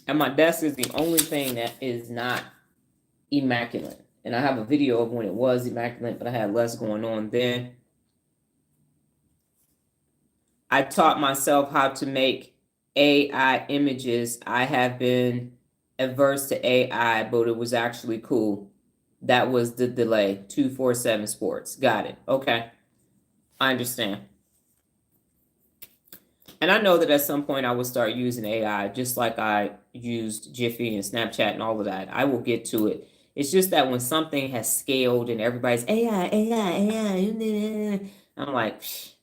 And my desk is the only thing that is not immaculate. And I have a video of when it was immaculate, but I had less going on then. I taught myself how to make AI images. I have been averse to AI, but it was actually cool. That was the delay. 247 Sports. Got it. Okay. I understand. And I know that at some point I will start using AI, just like I used Jiffy and Snapchat and all of that. I will get to it. It's just that when something has scaled and everybody's AI, AI, AI, I'm like, "Psh,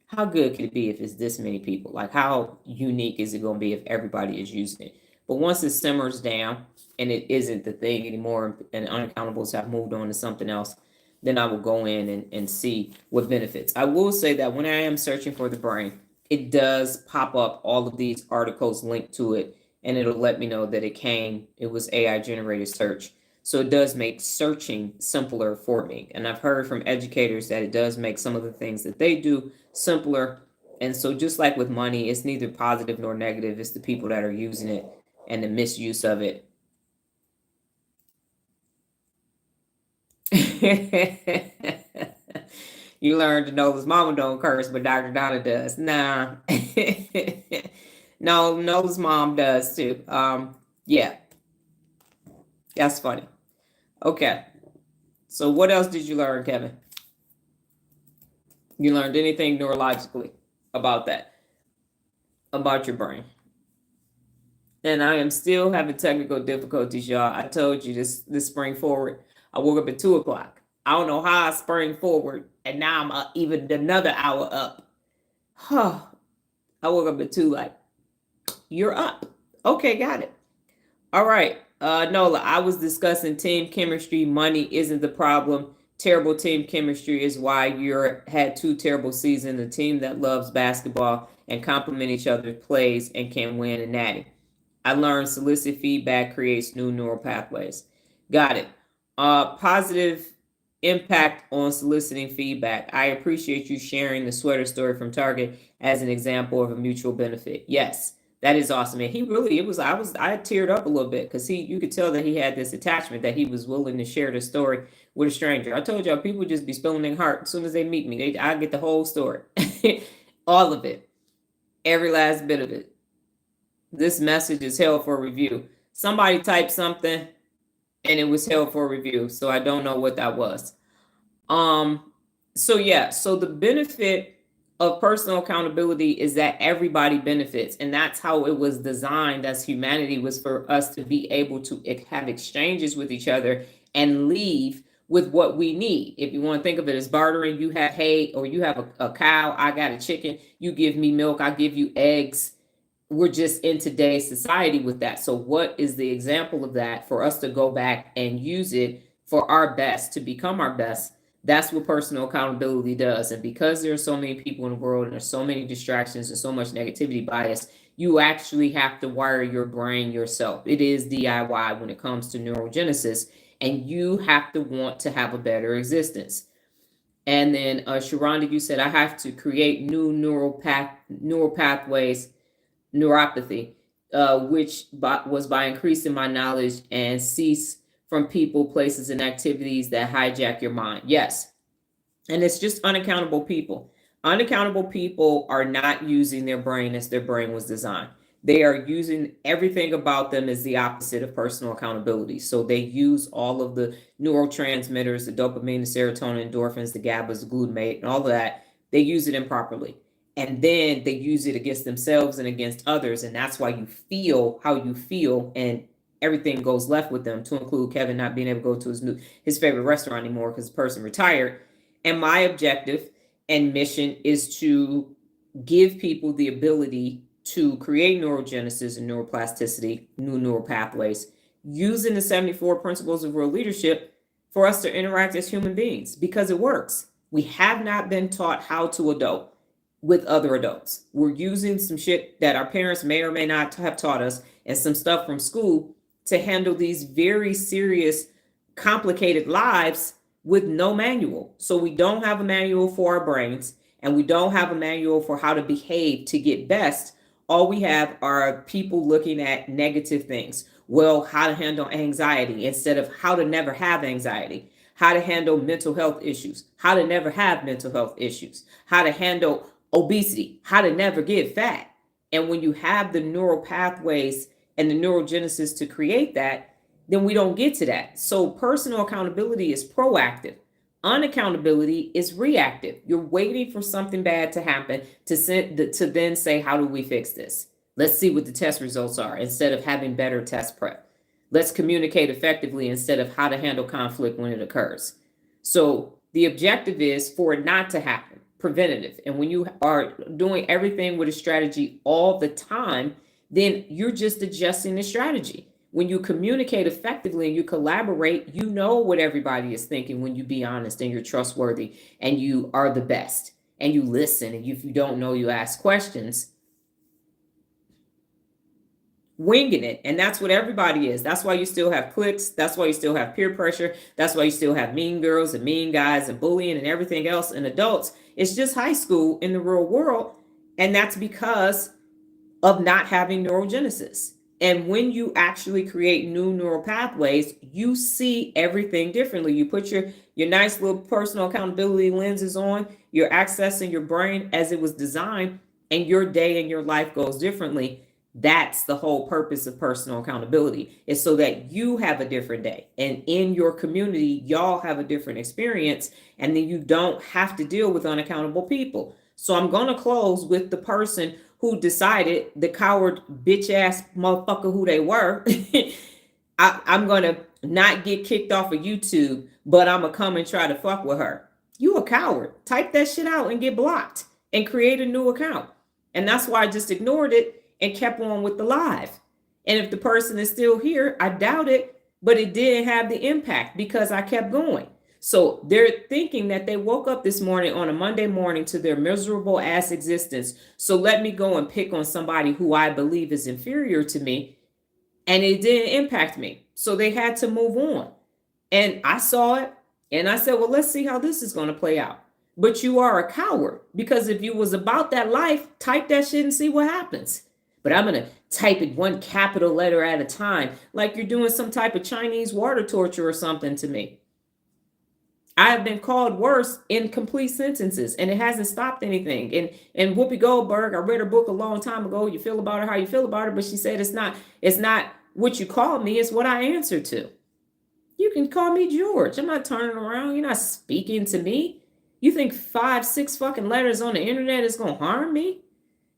how good could it be if it's this many people? Like, how unique is it going to be if everybody is using it? But once it simmers down and it isn't the thing anymore and unaccountables have moved on to something else, then I will go in and see what benefits. I will say that when I am searching for the brain, it does pop up all of these articles linked to it, and it'll let me know that it was AI generated search. So it does make searching simpler for me. And I've heard from educators that it does make some of the things that they do simpler. And so just like with money, it's neither positive nor negative. It's the people that are using it and the misuse of it. You learn to know his mama don't curse, but Dr. Donna does. Nah. No, Nola's mom does too. Yeah, that's funny. Okay. So what else did you learn, Kevin? You learned anything neurologically about that, about your brain? And I am still having technical difficulties, y'all. I told you this spring forward. I woke up at 2 o'clock. I don't know how I sprang forward, and now I'm even another hour up. Huh. I woke up at 2 like, you're up. Okay, got it. All right. Nola, I was discussing team chemistry. Money isn't the problem. Terrible team chemistry is why you're had 2 terrible seasons. A team that loves basketball and complement each other plays and can win a natty. I learned solicit feedback creates new neural pathways. Got it. Positive impact on soliciting feedback. I appreciate you sharing the sweater story from Target as an example of a mutual benefit. Yes, that is awesome. And I teared up a little bit because you could tell that he had this attachment that he was willing to share the story with a stranger. I told y'all people just be spilling their heart as soon as they meet me. I get the whole story, all of it, every last bit of it. This message is held for review. Somebody typed something and it was held for review. So I don't know what that was. So yeah, so the benefit of personal accountability is that everybody benefits. And that's how it was designed as humanity, was for us to be able to have exchanges with each other and leave with what we need. If you want to think of it as bartering, you have hay or you have a cow, I got a chicken, you give me milk, I give you eggs. We're just in today's society with that. So what is the example of that for us to go back and use it for our best, to become our best? That's what personal accountability does. And because there are so many people in the world and there's so many distractions and so much negativity bias, you actually have to wire your brain yourself. It is DIY when it comes to neurogenesis, and you have to want to have a better existence. And then Sharonda, you said I have to create new neural pathways, neuropathy, which was by increasing my knowledge and cease from people, places, and activities that hijack your mind. Yes. And it's just unaccountable people. Unaccountable people are not using their brain as their brain was designed. They are using everything about them as the opposite of personal accountability. So they use all of the neurotransmitters, the dopamine, the serotonin, endorphins, the GABAs, the glutamate, and all of that. They use it improperly. And then they use it against themselves and against others. And that's why you feel how you feel, and everything goes left with them, to include Kevin not being able to go to his favorite restaurant anymore because the person retired. And my objective and mission is to give people the ability to create neurogenesis and neuroplasticity, new neural pathways, using the 74 principles of real leadership for us to interact as human beings, because it works. We have not been taught how to adult with other adults. We're using some shit that our parents may or may not have taught us, and some stuff from school, to handle these very serious, complicated lives with no manual. So we don't have a manual for our brains, and we don't have a manual for how to behave to get best. All we have are people looking at negative things. Well, how to handle anxiety instead of how to never have anxiety, how to handle mental health issues, how to never have mental health issues, how to handle obesity, how to never get fat. And when you have the neural pathways and the neurogenesis to create that, then we don't get to that. So personal accountability is proactive. Unaccountability is reactive. You're waiting for something bad to happen to then say, how do we fix this? Let's see what the test results are instead of having better test prep. Let's communicate effectively instead of how to handle conflict when it occurs. So the objective is for it not to happen, preventative. And when you are doing everything with a strategy all the time, then you're just adjusting the strategy. When you communicate effectively and you collaborate, you know what everybody is thinking when you be honest and you're trustworthy and you are the best and you listen. And if you don't know, you ask questions. Winging it. And that's what everybody is. That's why you still have cliques. That's why you still have peer pressure. That's why you still have mean girls and mean guys and bullying and everything else in adults. It's just high school in the real world. And that's because of not having neurogenesis. And when you actually create new neural pathways, you see everything differently. You put your nice little personal accountability lenses on, you're accessing your brain as it was designed, and your day and your life goes differently. That's the whole purpose of personal accountability, is so that you have a different day. And in your community, y'all have a different experience, and then you don't have to deal with unaccountable people. So I'm going to close with the person who decided, the coward bitch ass motherfucker who they were, I'm going to not get kicked off of YouTube, but I'm going to come and try to fuck with her. You a coward. Type that shit out and get blocked and create a new account. And that's why I just ignored it and kept on with the live. And if the person is still here, I doubt it, but it didn't have the impact because I kept going. So they're thinking that they woke up this morning on a Monday morning to their miserable ass existence. So let me go and pick on somebody who I believe is inferior to me. And it didn't impact me. So they had to move on. And I saw it and I said, well, let's see how this is going to play out. But you are a coward, because if you was about that life, type that shit and see what happens. But I'm going to type it one capital letter at a time, like you're doing some type of Chinese water torture or something to me. I have been called worse in complete sentences, and it hasn't stopped anything. And Whoopi Goldberg, I read her book a long time ago. You feel about her how you feel about her, but she said it's not what you call me, it's what I answer to. You can call me George. I'm not turning around. You're not speaking to me. You think 5, 6 fucking letters on the internet is gonna harm me?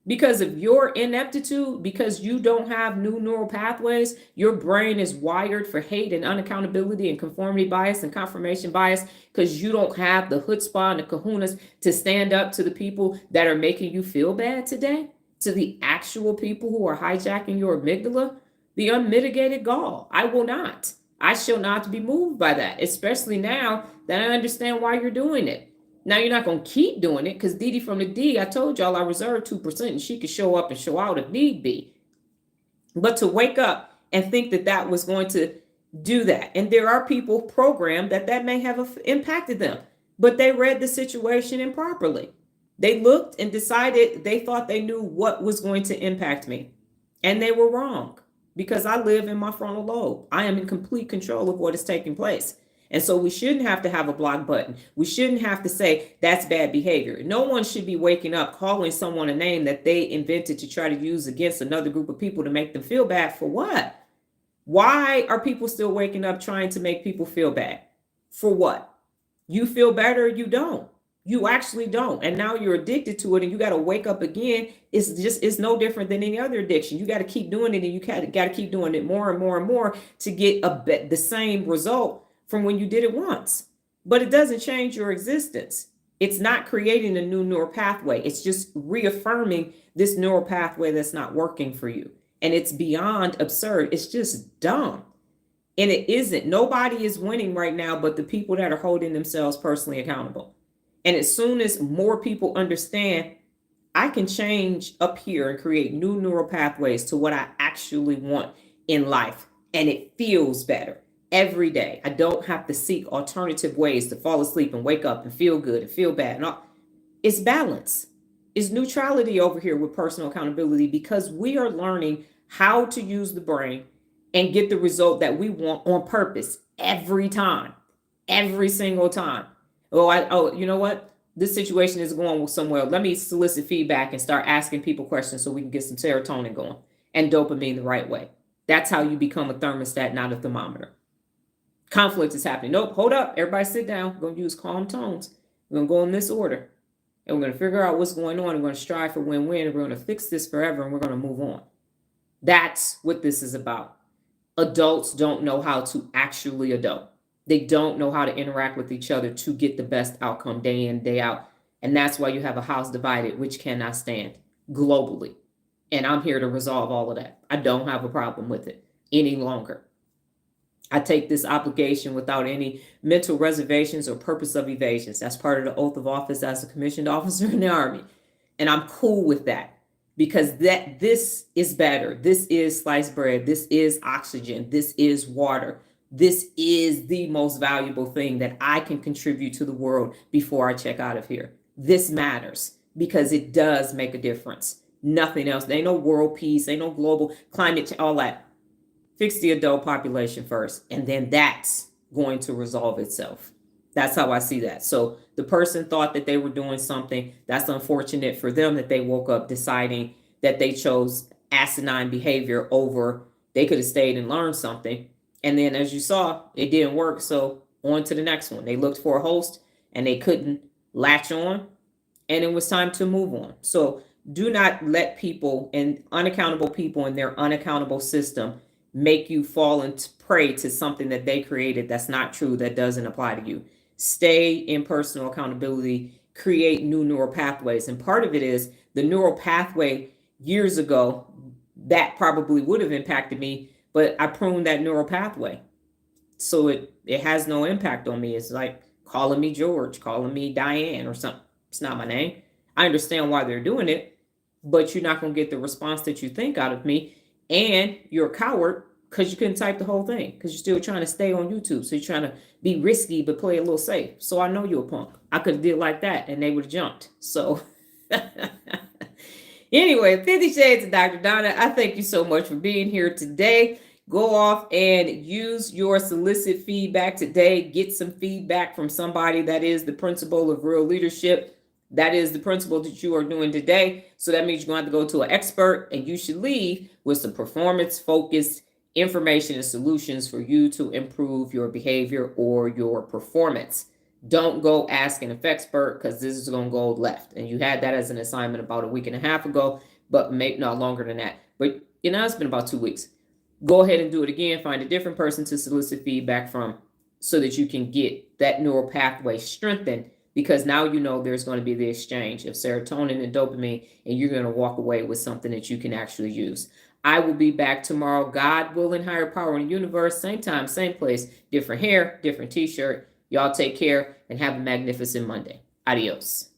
Because of your ineptitude, because you don't have new neural pathways, your brain is wired for hate and unaccountability and conformity bias and confirmation bias, because you don't have the chutzpah and the kahunas to stand up to the people that are making you feel bad today, to the actual people who are hijacking your amygdala, the unmitigated gall. I will not. I shall not be moved by that, especially now that I understand why you're doing it. Now, you're not going to keep doing it, because Dee Dee from the D, I told y'all I reserved 2% and she could show up and show out if need be. But to wake up and think that that was going to do that. And there are people programmed that may have impacted them, but they read the situation improperly. They looked and decided they thought they knew what was going to impact me. And they were wrong, because I live in my frontal lobe. I am in complete control of what is taking place. And so we shouldn't have to have a block button. We shouldn't have to say that's bad behavior. No one should be waking up calling someone a name that they invented to try to use against another group of people to make them feel bad. For what? Why are people still waking up trying to make people feel bad? For what? You feel better, you don't. You actually don't. And now you're addicted to it and you got to wake up again. It's no different than any other addiction. You got to keep doing it, and you got to keep doing it more and more and more to get the same result from when you did it once. But it doesn't change your existence. It's not creating a new neural pathway. It's just reaffirming this neural pathway that's not working for you. And it's beyond absurd. It's just dumb. And it isn't. Nobody is winning right now but the people that are holding themselves personally accountable. And as soon as more people understand, I can change up here and create new neural pathways to what I actually want in life. And it feels better. Every day. I don't have to seek alternative ways to fall asleep and wake up and feel good and feel bad. And it's balance. It's neutrality over here with personal accountability, because we are learning how to use the brain and get the result that we want on purpose every time, every single time. You know what? This situation is going somewhere. Let me solicit feedback and start asking people questions so we can get some serotonin going and dopamine the right way. That's how you become a thermostat, not a thermometer. Conflict is happening. Nope, hold up. Everybody sit down. We're going to use calm tones. We're going to go in this order. And we're going to figure out what's going on. We're going to strive for win-win. And we're going to fix this forever. And we're going to move on. That's what this is about. Adults don't know how to actually adult. They don't know how to interact with each other to get the best outcome day in, day out. And that's why you have a house divided, which cannot stand globally. And I'm here to resolve all of that. I don't have a problem with it any longer. I take this obligation without any mental reservations or purpose of evasions. That's part of the oath of office as a commissioned officer in the Army. And I'm cool with that because this is better. This is sliced bread. This is oxygen. This is water. This is the most valuable thing that I can contribute to the world before I check out of here. This matters because it does make a difference. Nothing else. There ain't no world peace. Ain't no global climate change, all that. Fix the adult population first, and then that's going to resolve itself. That's how I see that. So the person thought that they were doing something. That's unfortunate for them that they woke up deciding that they chose asinine behavior over they could have stayed and learned something. And then as you saw, it didn't work. So on to the next one. They looked for a host and they couldn't latch on, and it was time to move on. So do not let people and unaccountable people in their unaccountable system make you fall into prey to something that they created that's not true, that doesn't apply to you. Stay in personal accountability, create new neural pathways. And part of it is the neural pathway years ago, that probably would have impacted me, but I pruned that neural pathway. So it has no impact on me. It's like calling me George, calling me Diane or something. It's not my name. I understand why they're doing it, but you're not going to get the response that you think out of me. And you're a coward because you couldn't type the whole thing because you're still trying to stay on YouTube. So you're trying to be risky but play a little safe. So I know you're a punk. I could have did like that and they would have jumped. So anyway, 50 Shades of Dr. Donna, I thank you so much for being here today. Go off and use your Solicit feedback today. Get some feedback from somebody that is the principle of real leadership. That is the principle that you are doing today. So that means you're going to have to go to an expert, and you should leave with some performance-focused information and solutions for you to improve your behavior or your performance. Don't go ask an expert because this is going to go left. And you had that as an assignment about a week and a half ago, but maybe not longer than that. But it's been about 2 weeks. Go ahead and do it again. Find a different person to solicit feedback from so that you can get that neural pathway strengthened, because now you know there's going to be the exchange of serotonin and dopamine, and you're going to walk away with something that you can actually use. I will be back tomorrow, God willing, higher power in the universe, same time, same place, different hair, different t-shirt. Y'all take care and have a magnificent Monday. Adios.